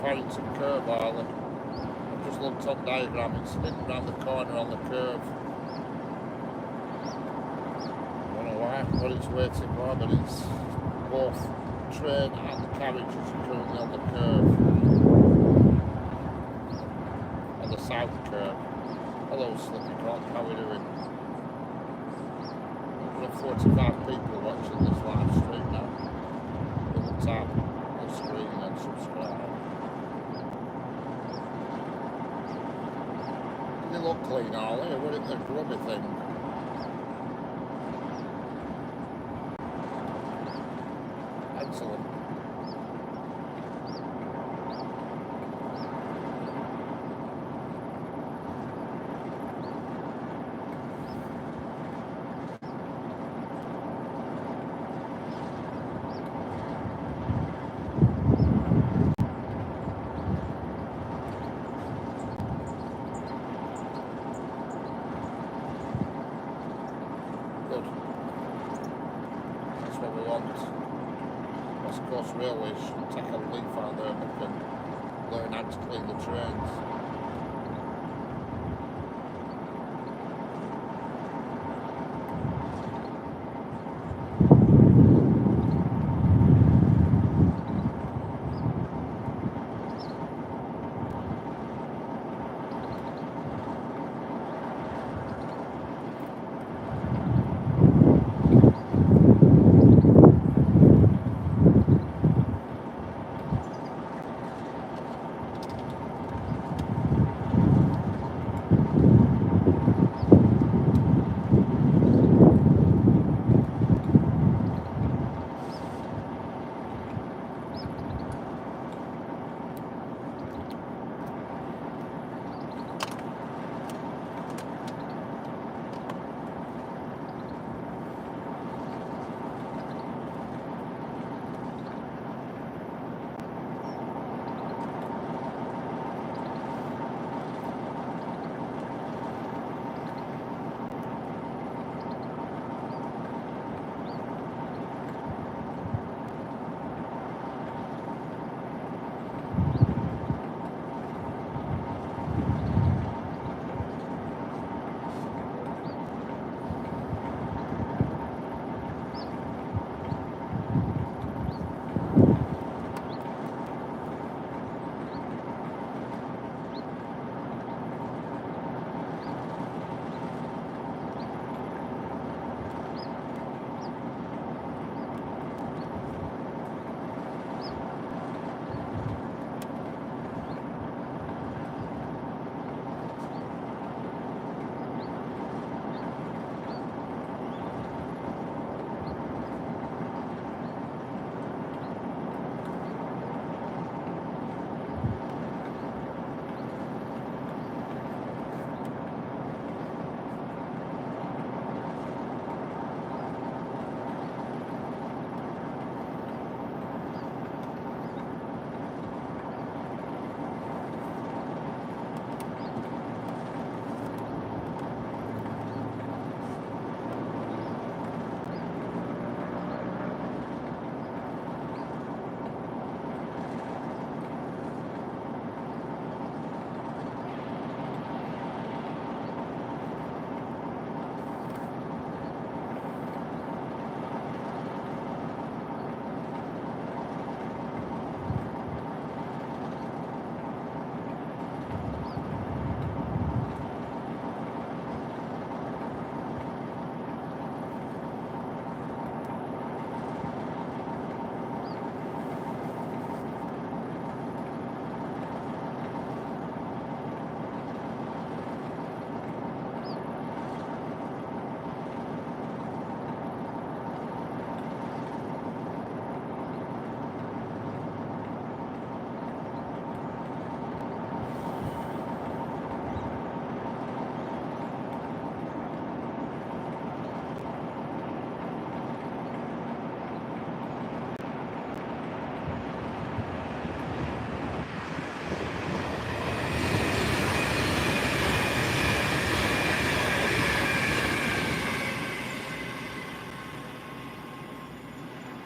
Farrington curve, Harley. I've just looked on diagram, it's hidden round the corner on the curve. I don't know why, what it's waiting for, but it's both train and the carriage is currently on the curve. On the south curve. Hello Slippy Croc, how are we doing? We've got 45 people watching this live stream now. We'll tap the screen and subscribe. They look clean, Harley. What is the grubby thing? Excellent. Good. That's what we want. Coast Railway should take a leaf out there and can learn how to clean the trains.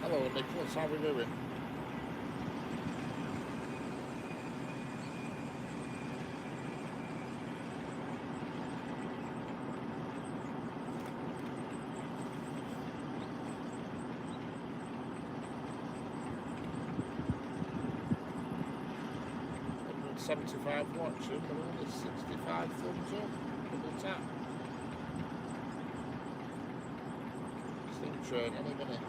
Hello Nicholas, how are we doing? $75 watching, but only 65 thumbs up. Double tap. Steam train any minute.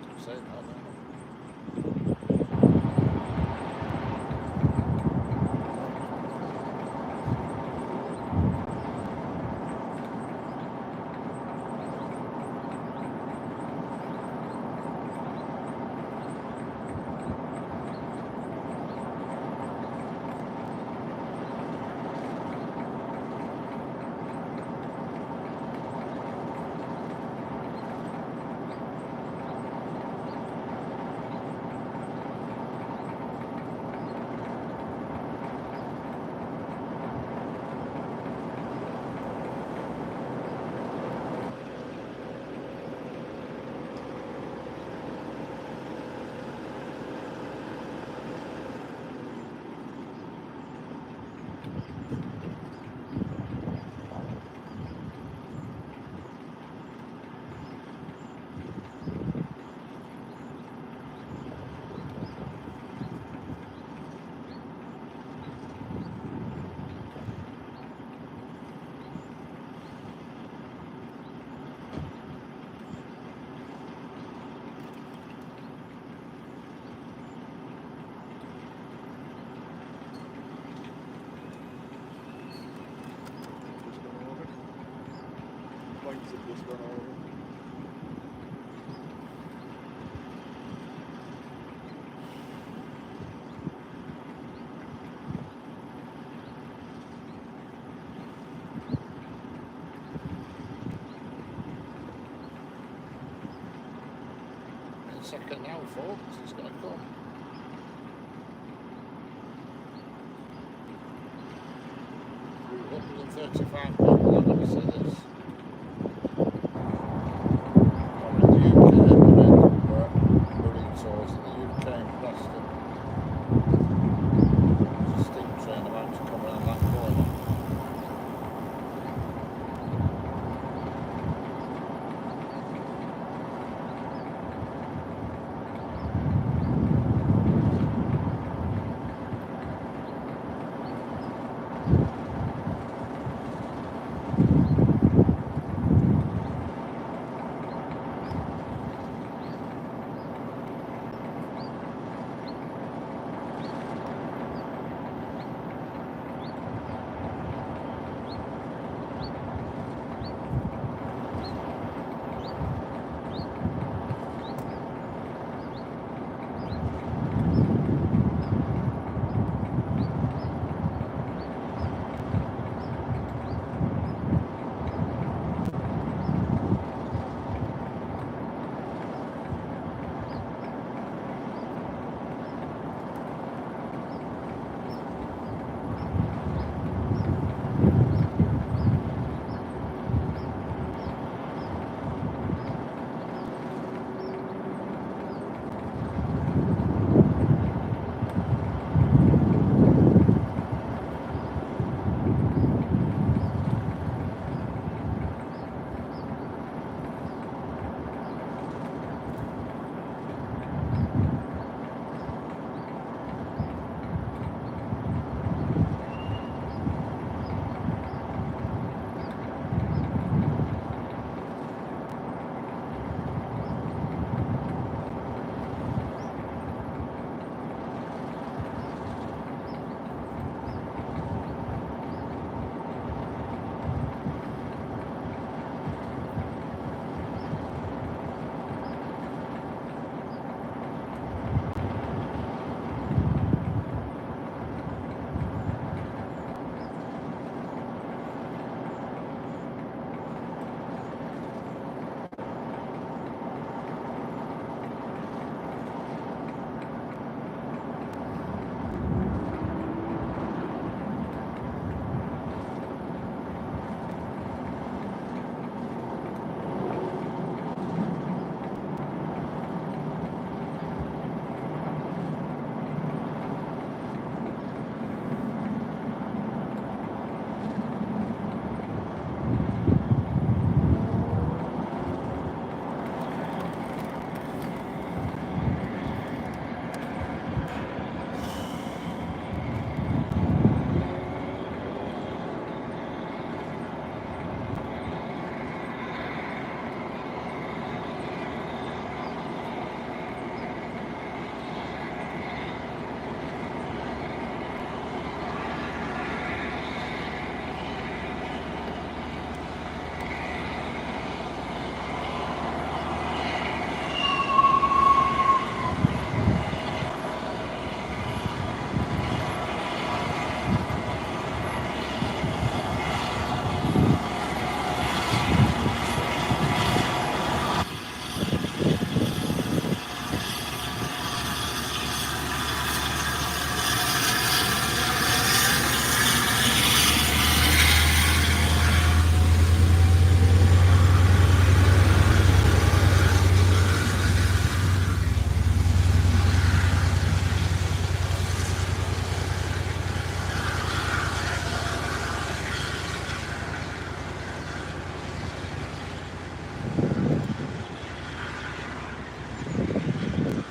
I'm saying that now. second now, folks. It's going to come. £135 people, I'm going to see this. We're in the UK, we're in tours in the UK in Preston. There's a steam train about to come around that corner.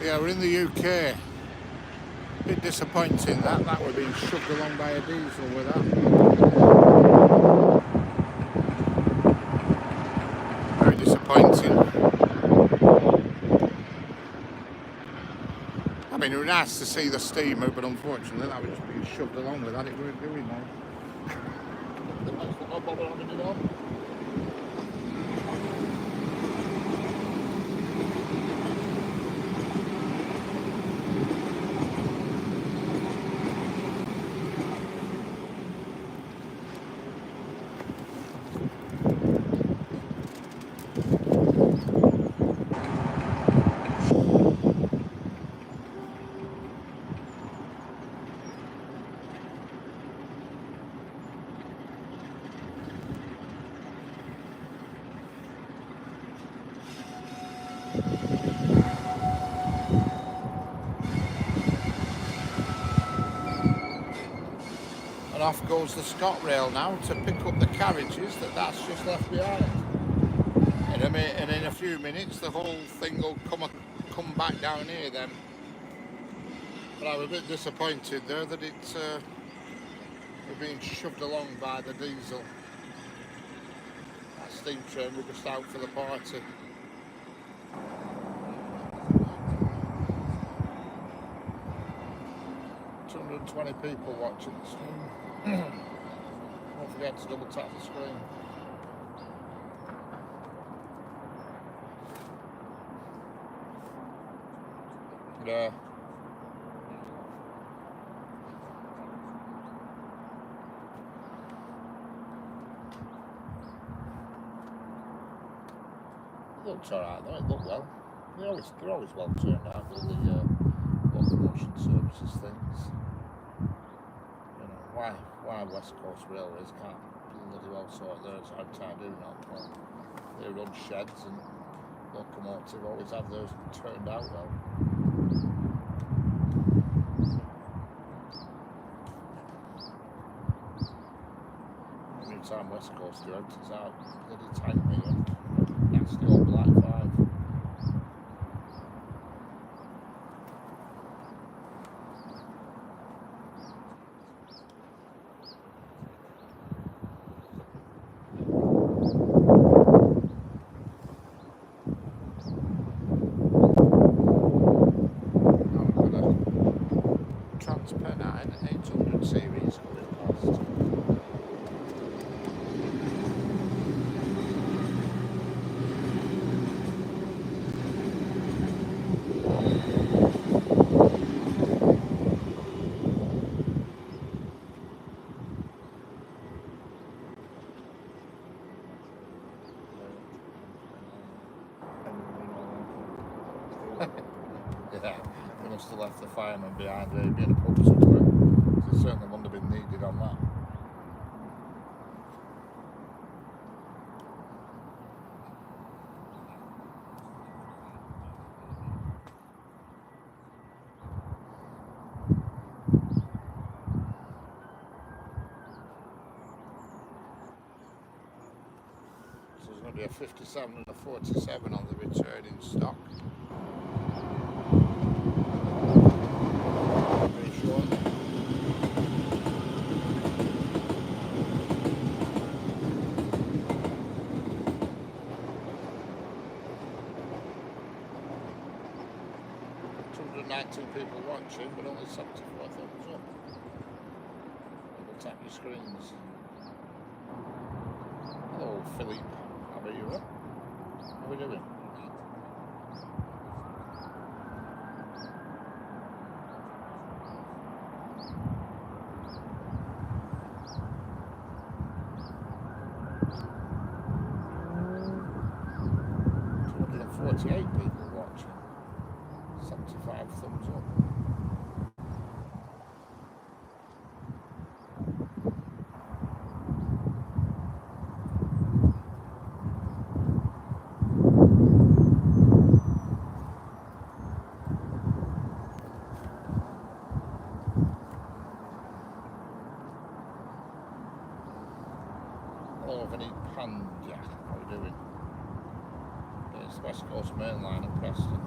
Yeah, we're in the UK. Bit disappointing that we're being shoved along by a diesel with that. Very disappointing. I mean, it was nice to see the steamer, but unfortunately that was just being shoved along with that. It weren't doing that. Not bother having it on. And off goes the ScotRail now to pick up the carriages that's just left behind. And in a few minutes the whole thing will come back down here then. But I'm a bit disappointed there that we're being shoved along by the diesel. That steam train, we're just out for the party. 220 people watching the stream. Don't forget to double tap the screen. Yeah. It looks alright though, it looked well. They're always well turned out with the locomotion services things. You know, why West Coast Railways can't bloody well sort theirs out, I do not know. They run sheds and locomotive always have those turned out well. Every time West Coast do empties out, bloody tank me up. That's the old Black 5. Trans-Pennine 800 series going past. Yeah, they must have left the fireman behind maybe in a pub somewhere. They certainly wouldn't have been needed on that. So there's going to be a 57 and a 47 on the returning stock. Very short. People watching, but only 74 thumbs up. Double tap your screens. Hello, Philippe. How are you? How are we doing? $248 people watching. 75 thumbs up. Hello, Vinny Pandya. How are we doing? It's the West Coast Main Line at Preston.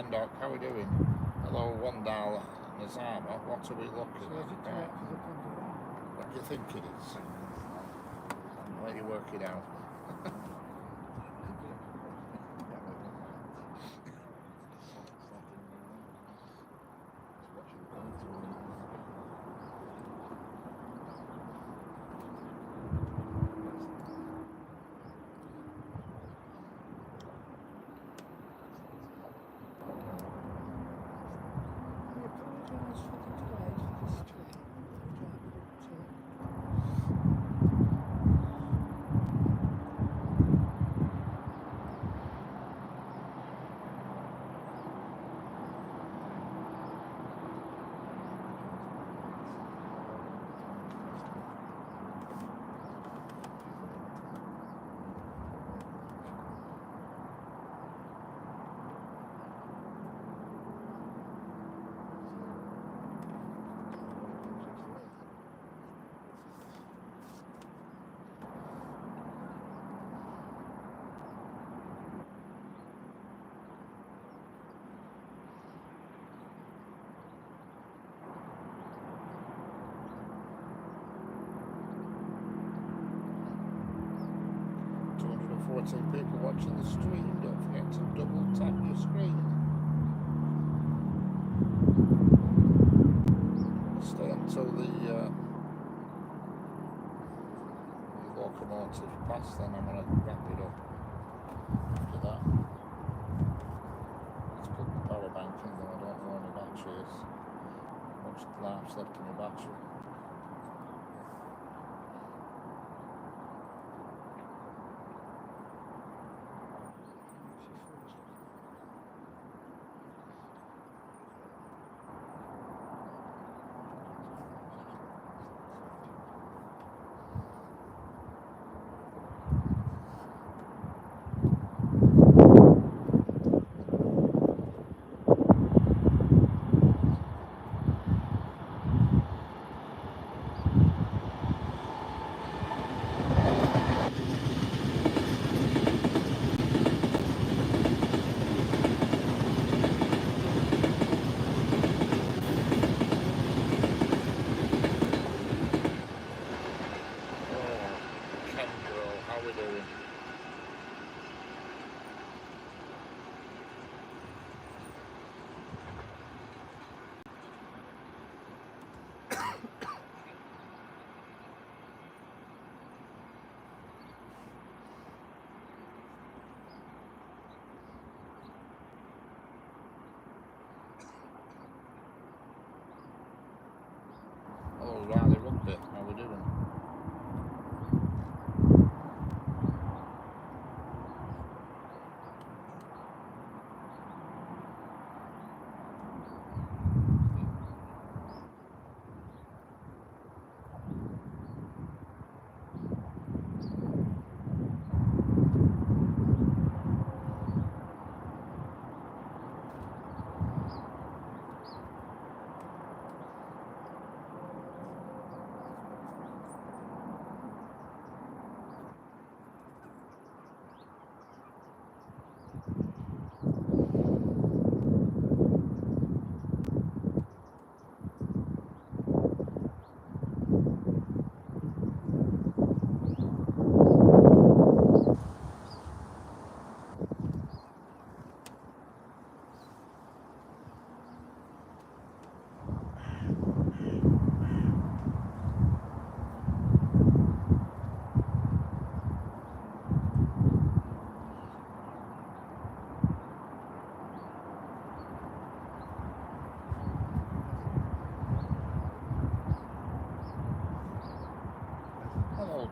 Shamdock, how are we doing? Hello, Wandal Nazama, what are we looking at? Right. What do you think it is? I'll let you work it out. People watching the stream, don't forget to double tap your screen. Stay until the locomotive pass, then I'm going to wrap it up after that. Let's put the power bank in, though I don't know where my battery is. Much life's left in my battery. Riley Rugby, how we doing?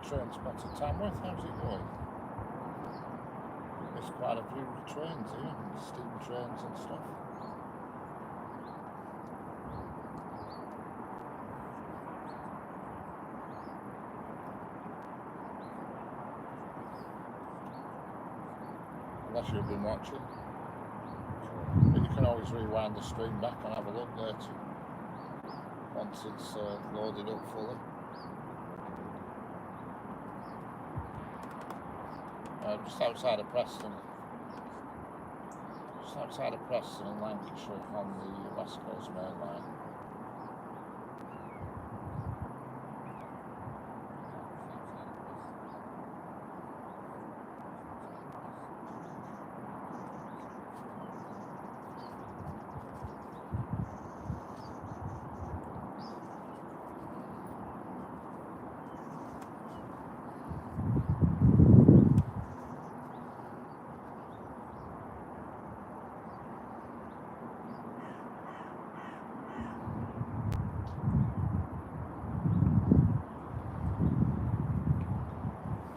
Train spot to Tamworth, how's it going? There's quite a few trains here, steam trains and stuff. Unless you've been watching. But you can always rewind the stream back and have a look later once it's loaded up fully. Just outside of Preston, just just outside of Preston in Lancashire on the West Coast Main Line.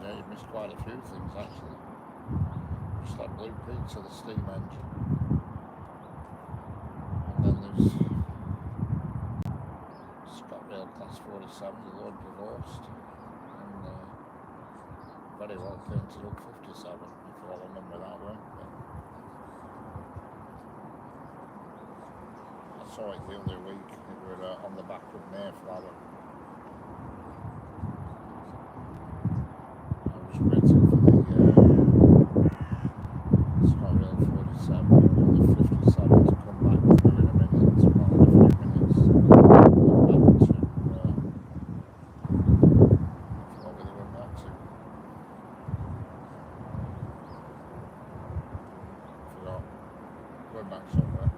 Yeah, you've missed quite a few things actually. Just that blue pizza, the steam engine. And then there's ScotRail Class 47, the Lord Provost. And very well painted up 57, if I'll remember that one. But I saw it the other week, it were on the back of Mayflower. Waiting for the ScotRail 47 or the 57 to come back through in a minute, well, in a few minutes. I forgot where they went back to. I forgot. Going back somewhere.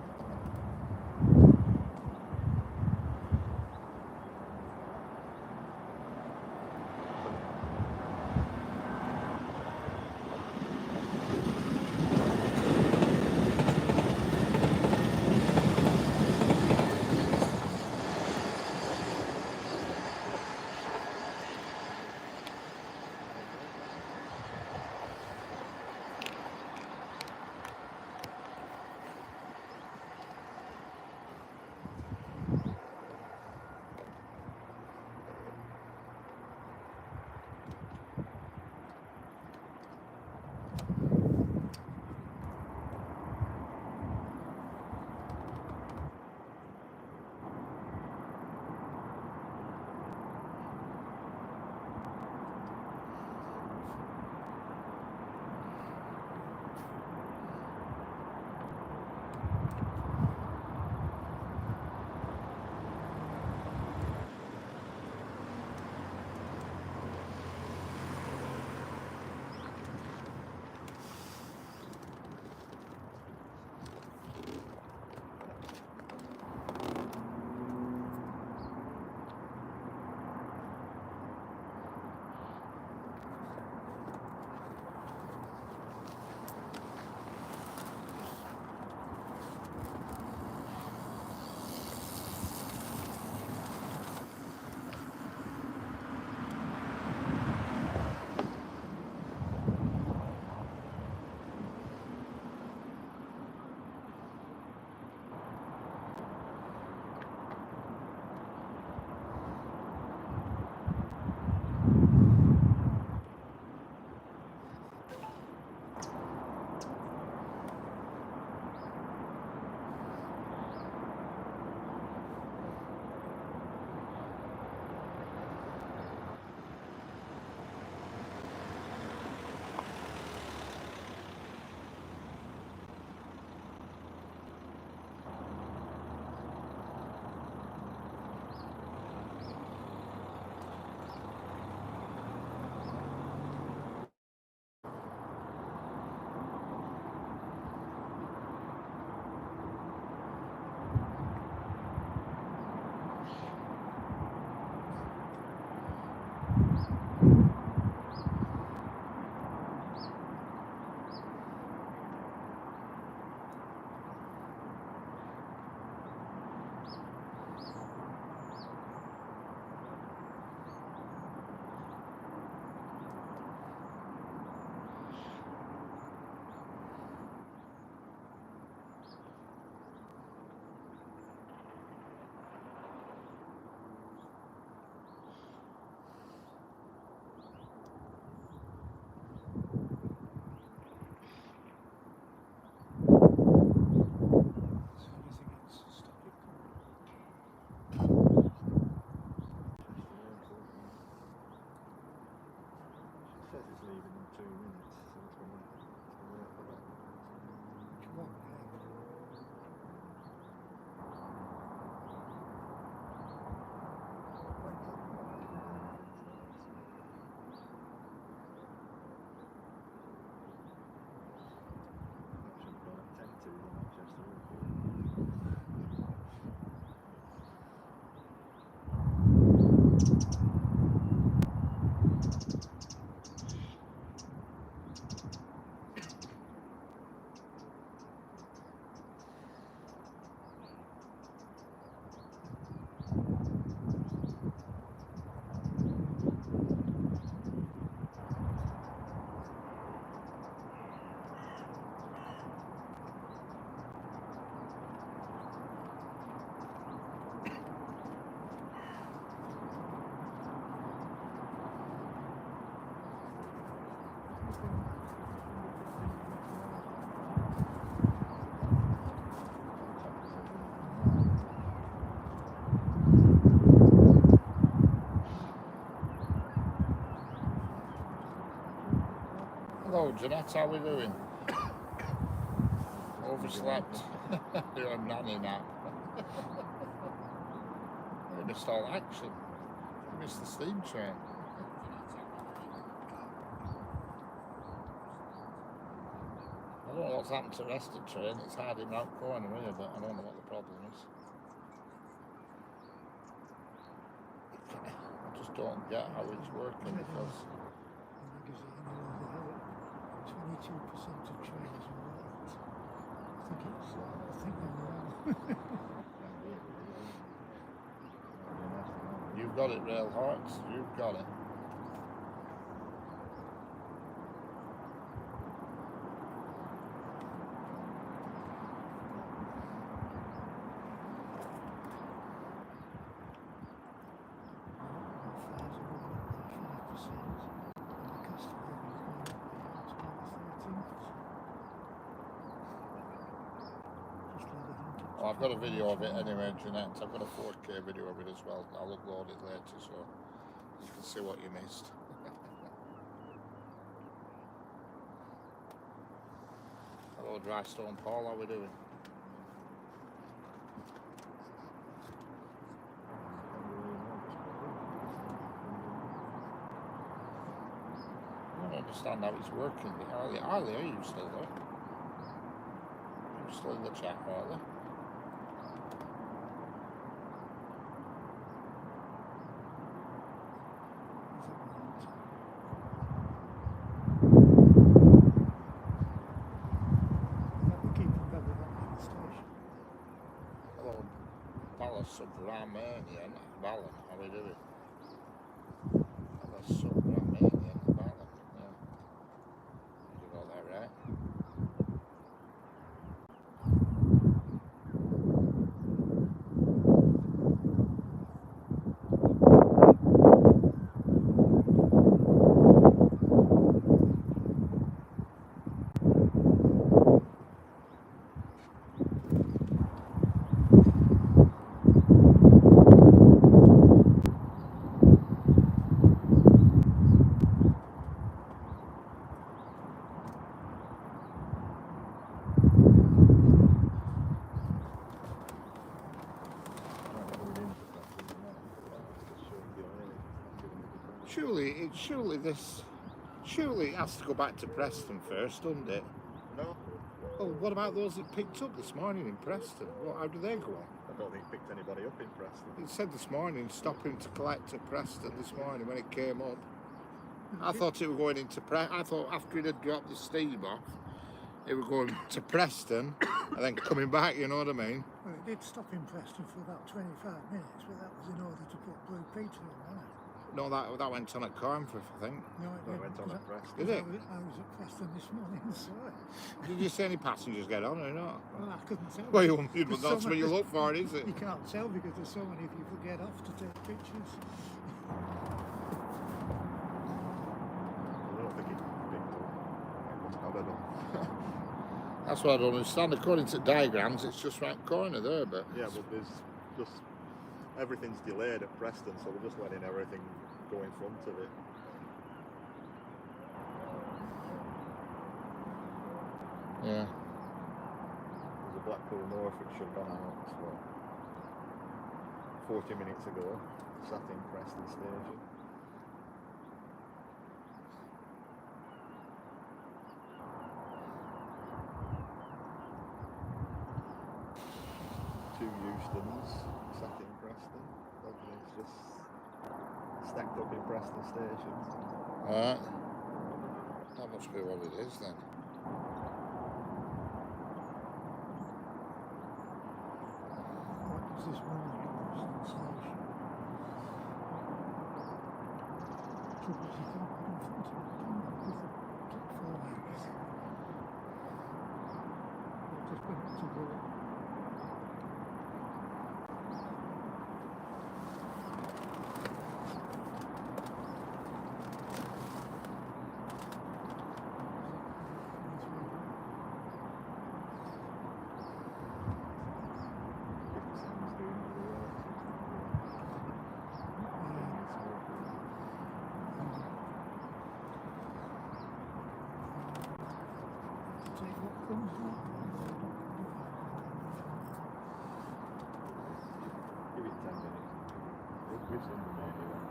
Jeanette, how we doing? Overslept. Doing a nanny nap. We missed all action. We missed the steam train. I don't know what's happened to the rest of the train. It's hardly round corner here, but I don't know what the problem is. I just don't get how it's working because 22% of trains are late. I think they're wrong. You've got it, Rail Hearts. You've got it. Oh, I've got a video of it anyway, Jeanette. I've got a 4K video of it as well. I'll upload it later so you can see what you missed. Hello, Drystone Paul, how we doing? I don't understand how it's working. Harley, are you still there? You're still in the chat, Harley? Hello, Palace Subramanian Ballan, how we doing? Palace Subramanian Ballan, yeah. You got that right? Surely it has to go back to Preston first, doesn't it? No. Oh, what about those that picked up this morning in Preston? How do they go on? I don't think it picked anybody up in Preston. It said this morning, stopping to collect at Preston this morning when it came up. I thought it were going into I thought after it had dropped the steam off, it were going to Preston and then coming back, you know what I mean? Well, it did stop in Preston for about 25 minutes, but that was in order to put Blue Peter on, wasn't it? No, that went on at Cornforth, I think. No, it didn't. Went on at Preston. Did it? I was at Preston this morning and saw it. Did you see any passengers get on or not? Well, I couldn't tell. Well, There's so that's what many- you look for, is it? You can't tell because there's so many people get off to take pictures. I don't think it picked up. It must have, I don't know. That's what I don't understand. According to diagrams, it's just right corner there, but Yeah, but there's just everything's delayed at Preston, so we're just letting everything go in front of it. yeah. There's a Blackpool Norfolk should have gone out 40 minutes ago, sat in Preston station. Two Eustons sat in Preston. Everything's just stacked up in Preston station. Alright. That must be what it is then. What was this morning at Preston Station? Trouble is you can't put in front of it, can you? Because the four legs. Just bring it to go. take what comes like that. Give it 10 minutes. We've seen the main event.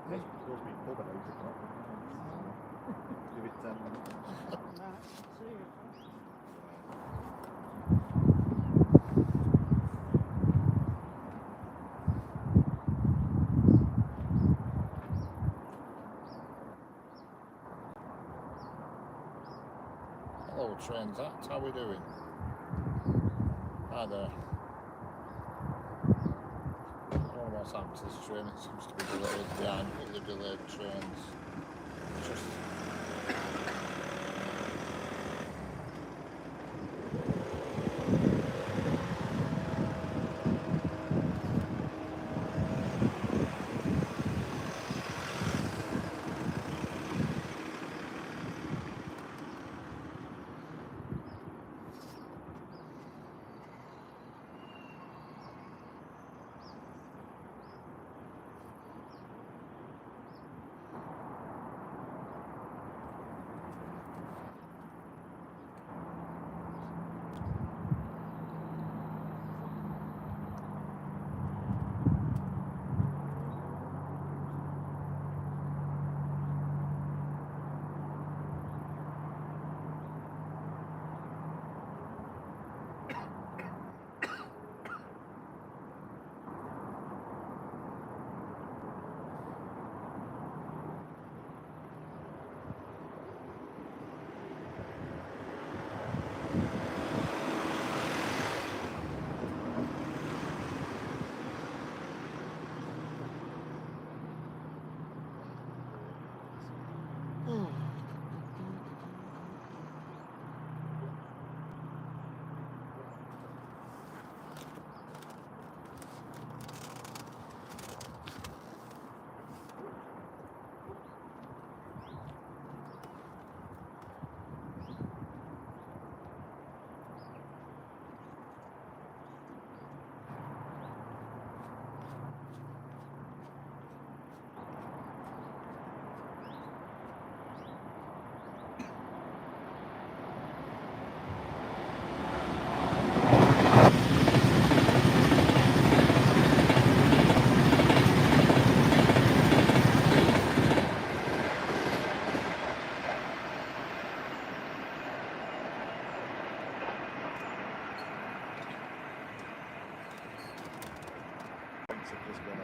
Hey. Supposed to be pub at 8 o'clock. Give it 10 minutes. Right, see you. Hello, Transact. How we doing? Hi there. I don't know what's happened to this train. It seems to be delayed behind other delayed trains. Just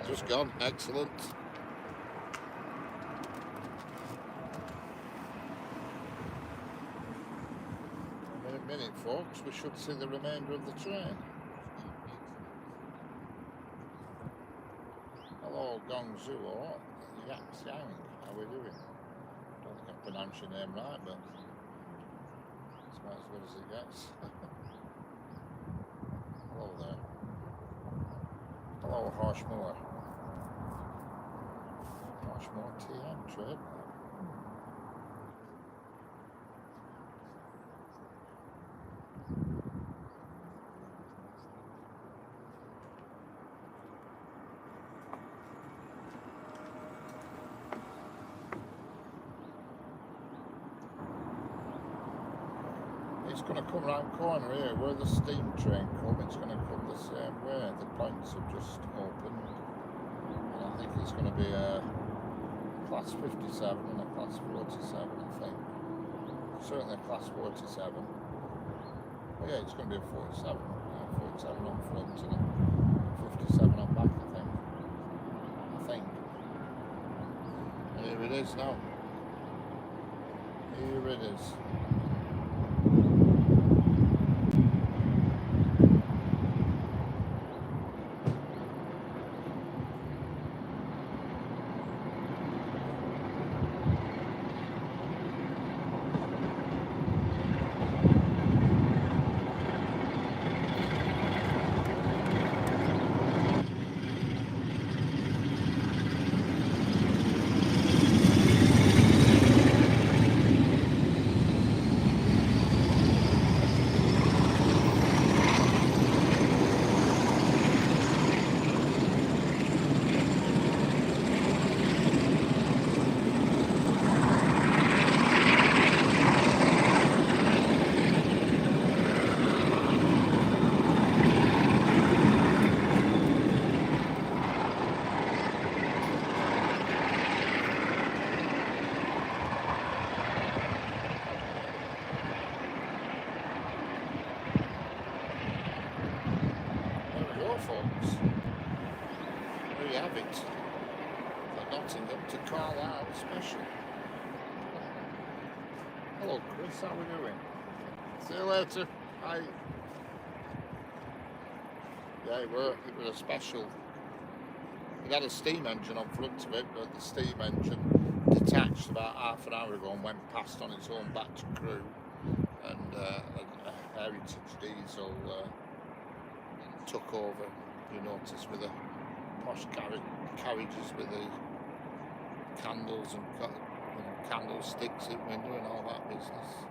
just gone. Excellent. In a minute, folks, we should see the remainder of the train. Hello, Gongzuo. Xiang. How we doing? Don't think I pronounced your name right, but it's about as good as it gets. Hello there. Hello, Harshmore. Harshmore TM trade. It's going to come round corner here where the steam train comes. It's going to come the same way. The points have just opened, and I think it's going to be a class 57 and a class 47. I think certainly a class 47. Oh yeah, it's going to be a 47. 47 on front and a 57 on back. I think. And here it is now. Here it is. folks. There you have it. The Nottingham to Carlisle special. Hello Chris, how are we doing? See you later. Bye. Yeah, it was a special. It had a steam engine on front of it, but the steam engine detached about half an hour ago and went past on its own back to crew. And a heritage diesel took over, you notice, with the posh carriages with the candles and candlesticks in window and all that business.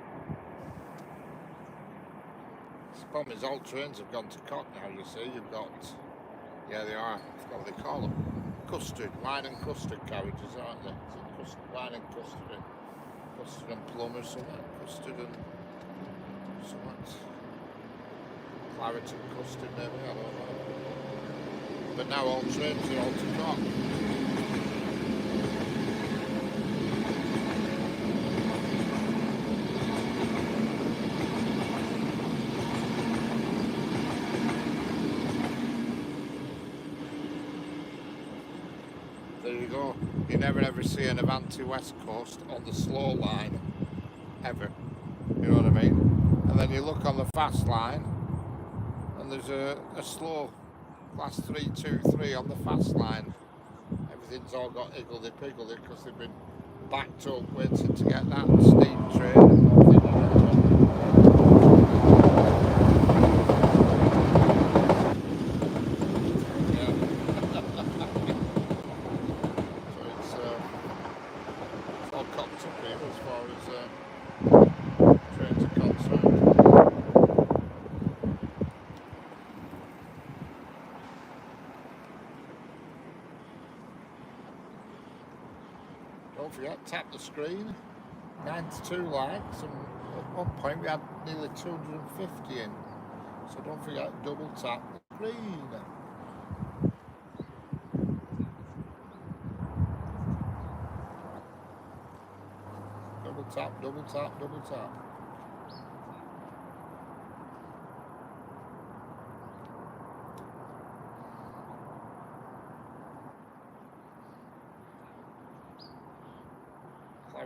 The problem is all trains have gone to cock now, you see. You've got, yeah they are, I forgot what they call them, custard, wine and custard carriages, aren't they? Wine and custard and plum or something, custard and something, claret and custard maybe, I don't know. But now all trains are all to cock. There you go. You never ever see an Avanti West Coast on the slow line, ever. You know what I mean? And then you look on the fast line, and there's a slow class 323 on the fast line. Everything's all got higgledy-piggledy because they've been backed up waiting to get that steam train. Don't forget, tap the screen, 92 likes, and at one point we had nearly 250 in. So don't forget, double tap the screen. Double tap, double tap, double tap.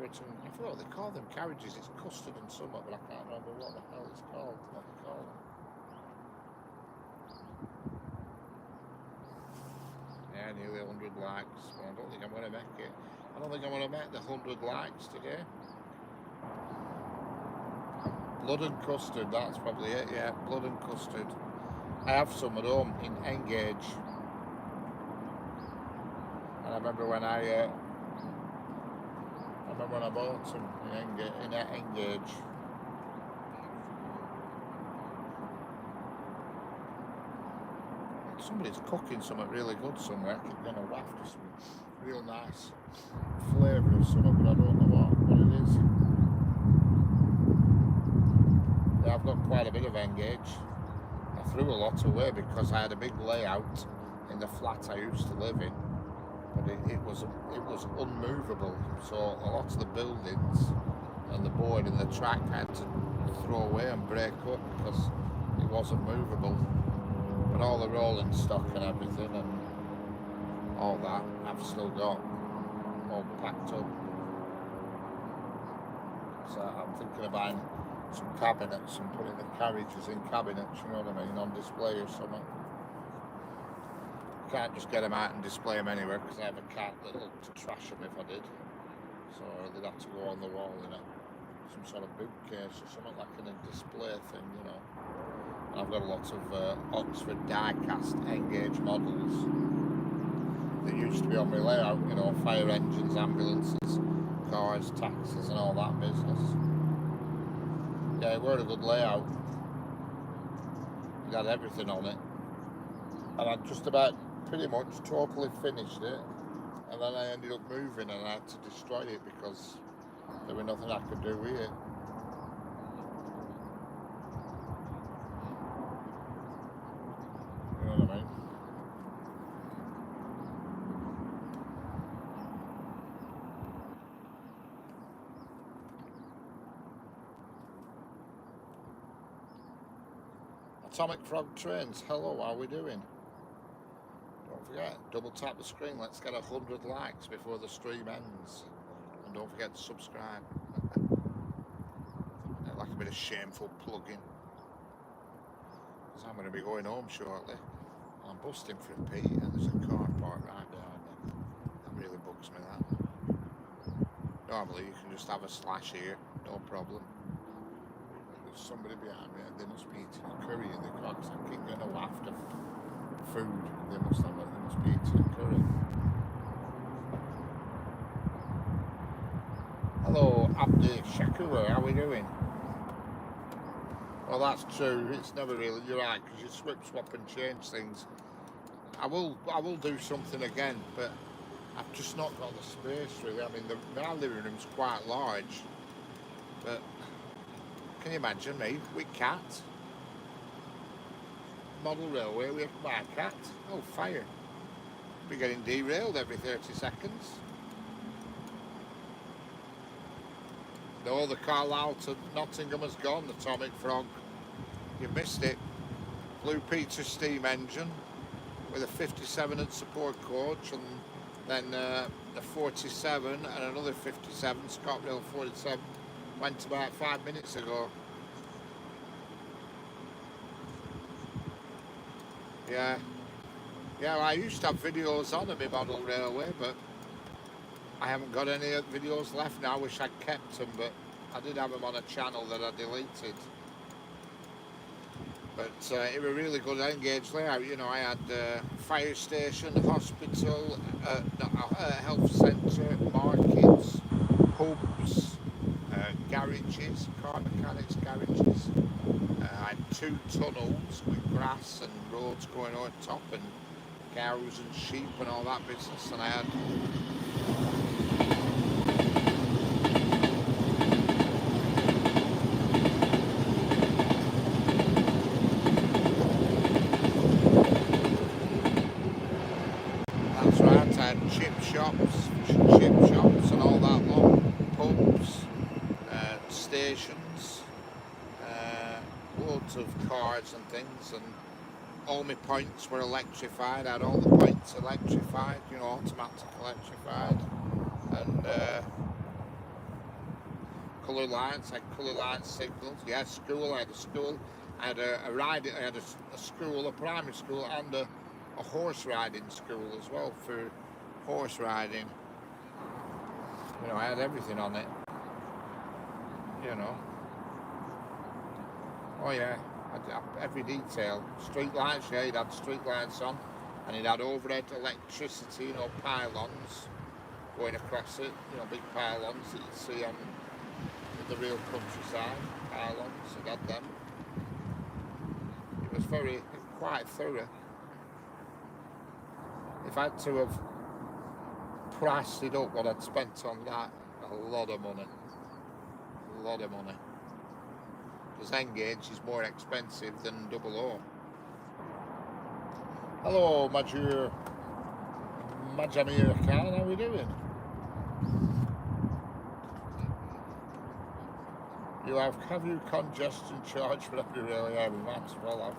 I forgot what they call them, carriages. It's custard and something, but I can't remember what the hell it's called. What they call them. Yeah, nearly 100 likes. Well, I don't think I'm going to make it. I don't think I'm going to make the 100 likes today. Blood and custard, that's probably it, yeah. Blood and custard. I have some at home in Engage. And I remember when I bought them in Engage. Somebody's cooking something really good somewhere. I keep getting a waft of some real nice flavour of something, but I don't know what it is. Yeah, I've got quite a bit of Engage. I threw a lot away because I had a big layout in the flat I used to live in. But it was unmovable, so a lot of the buildings and the board and the track I had to throw away and break up because it wasn't movable. But all the rolling stock and everything and all that I've still got all packed up. So I'm thinking of buying some cabinets and putting the carriages in cabinets, you know what I mean, on display or something. Can't just get them out and display them anywhere because I have a cat that look to trash them if I did. So they'd have to go on the wall in some sort of bookcase or something like in a display thing, you know. And I've got a lot of Oxford die-cast Engage models that used to be on my layout, you know, fire engines, ambulances, cars, taxis and all that business. Yeah, it were a good layout. It had everything on it. And I just about pretty much totally finished it, and then I ended up moving and I had to destroy it because there was nothing I could do with it. You know what I mean? Atomic Frog Trains, hello, how are we doing? Don't forget, double tap the screen. Let's get 100 likes before the stream ends. And don't forget to subscribe. Like a bit of shameful plugging. Because I'm going to be going home shortly. I'm busting for a pee and there's a car parked right behind me. That really bugs me, that. Normally you can just have a slash here, no problem. There's somebody behind me and they must be eating a curry in the car because I keep going to waft of food. They must be eating a curry. Hello, Abdi Shakur, how are we doing? Well, that's true. It's never really. You're right, because you swap and change things. I will do something again, but I've just not got the space really. I mean, my living room's quite large, but can you imagine me with cat? Model railway with my cat. Oh, fire! We're getting derailed every 30 seconds. No, the Carlisle to Nottingham has gone. The Atomic Frog. You missed it. Blue Peter steam engine with a 57 and support coach, and then the 47 and another 57, ScotRail 47, went about 5 minutes ago. Yeah, well, I used to have videos on of my model railway, but I haven't got any videos left now. I wish I'd kept them, but I did have them on a channel that I deleted. But it was really good engaged layout. You know, I had fire station, hospital, health centre, markets, pubs, garages, car mechanics garages. I had 2 tunnels with grass and roads going on top, and cows and sheep and all that business. And I had chip shops and all that lot, pubs, stations, loads of cars and things, and all my points were electrified. I had all the points electrified, you know, automatic electrified, and colour lights. I had colour light signals. Yeah, school. I had a school. I had a ride. I had a school, a primary school, and a horse riding school as well for horse riding. You know, I had everything on it. You know. Oh yeah, every detail. Street lights, yeah, it had street lights on, and it had overhead electricity, you know, pylons going across it. You know, big pylons that you see on the real countryside. Pylons, it had them. It was quite thorough. If I had to have priced it up, what I'd spent on that, a lot of money. A lot of money. Because N-gauge is more expensive than 00. Hello, Majamir Khan, how are we doing? Have you congestion charge for every rail? Yeah, we might as well have.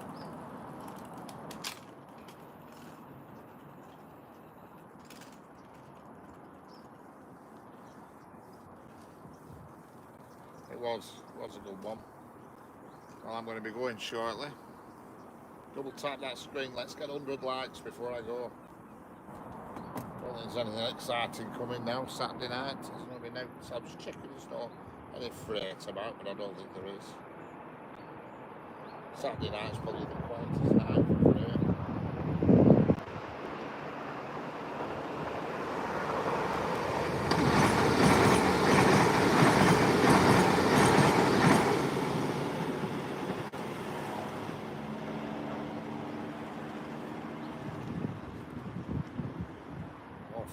It was a good one. Well, I'm going to be going shortly. Double tap that screen. Let's get 100 likes before I go. Don't think there's anything exciting coming now. Saturday night. There's going to be no. I was checking there's no any freight about, but I don't think there is. Saturday night's probably the quietest night for freight.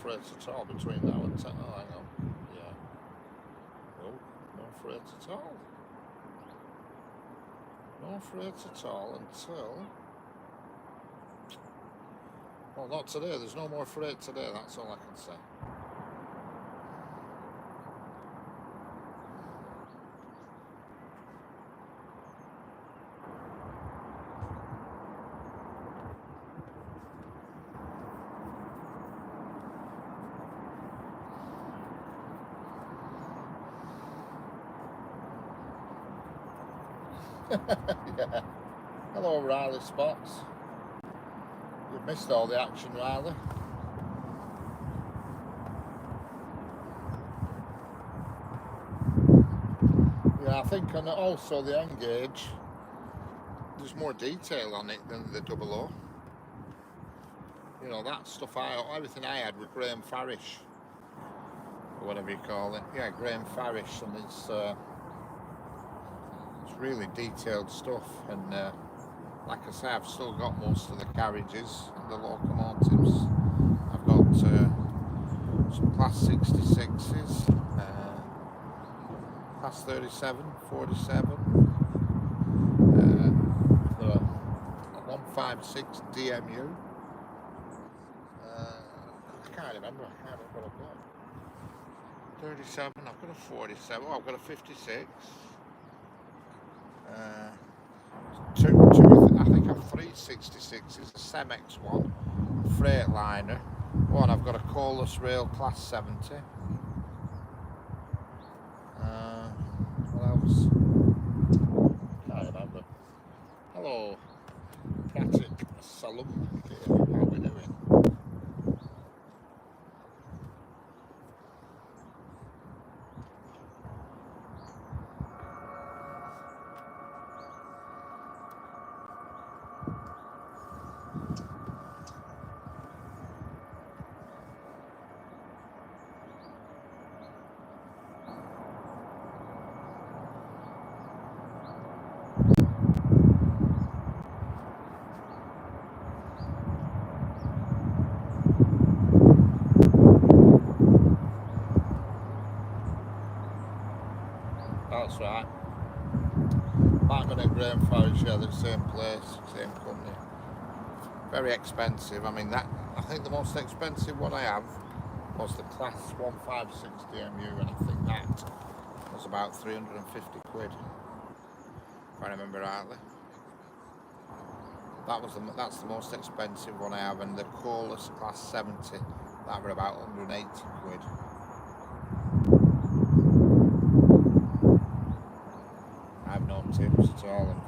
Freight at all between now and 10. Oh, hang on. Yeah. No freight at all. No freight at all until. Well, not today. There's no more freight today. That's all I can say. Yeah. Hello, Riley Spots. You've missed all the action, Riley. Yeah, I think, and also the N gauge, there's more detail on it than the double O. You know, that stuff, everything I had with Graham Farish, or whatever you call it. Yeah, Graham Farish, and it's really detailed stuff. And like I say, I've still got most of the carriages and the locomotives. I've got some Class 66s, Class 37, 47, the 156 DMU. I can't remember what I've got. 37, I've got a 47, I've got a 56. I think I've 366s, a Cemex one, a Freightliner one, I've got a Colas Rail Class 70. What else? Can't remember. Hello, Pratik Salum. How are we doing? That's right. Batman and Graham Farish, yeah, they're the same place, same company. Very expensive. I mean, I think the most expensive one I have was the Class 156 DMU, and I think that was about 350 quid, if I remember rightly. That's the most expensive one I have, and the Colas Class 70, that were about 180 quid. I have no tips at all, and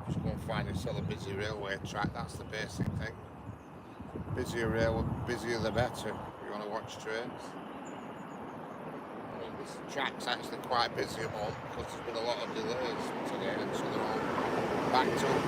just go and find yourself a busy railway track. That's the basic thing. Busier the better if you want to watch trains. I mean, this track's actually quite busy at home because there's been a lot of delays today, and so they're all backed up.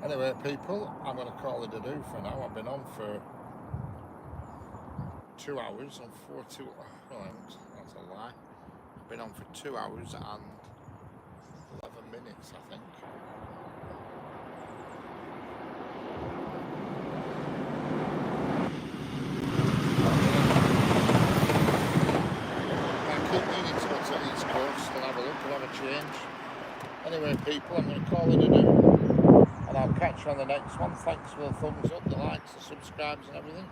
Anyway, people, I'm going to call it a do for now. I've been on for 2 hours and 40. Oh, that's a lie. I've been on for 2 hours and 11 minutes, I think. I keep meaning to go to the East Coast and have a look and have a change. Anyway, people, I'm going to call it a do. And I'll catch you on the next one. Thanks for the thumbs up, the likes, the subscribes and everything.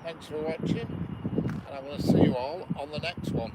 Thanks for watching. And I'm going to see you all on the next one.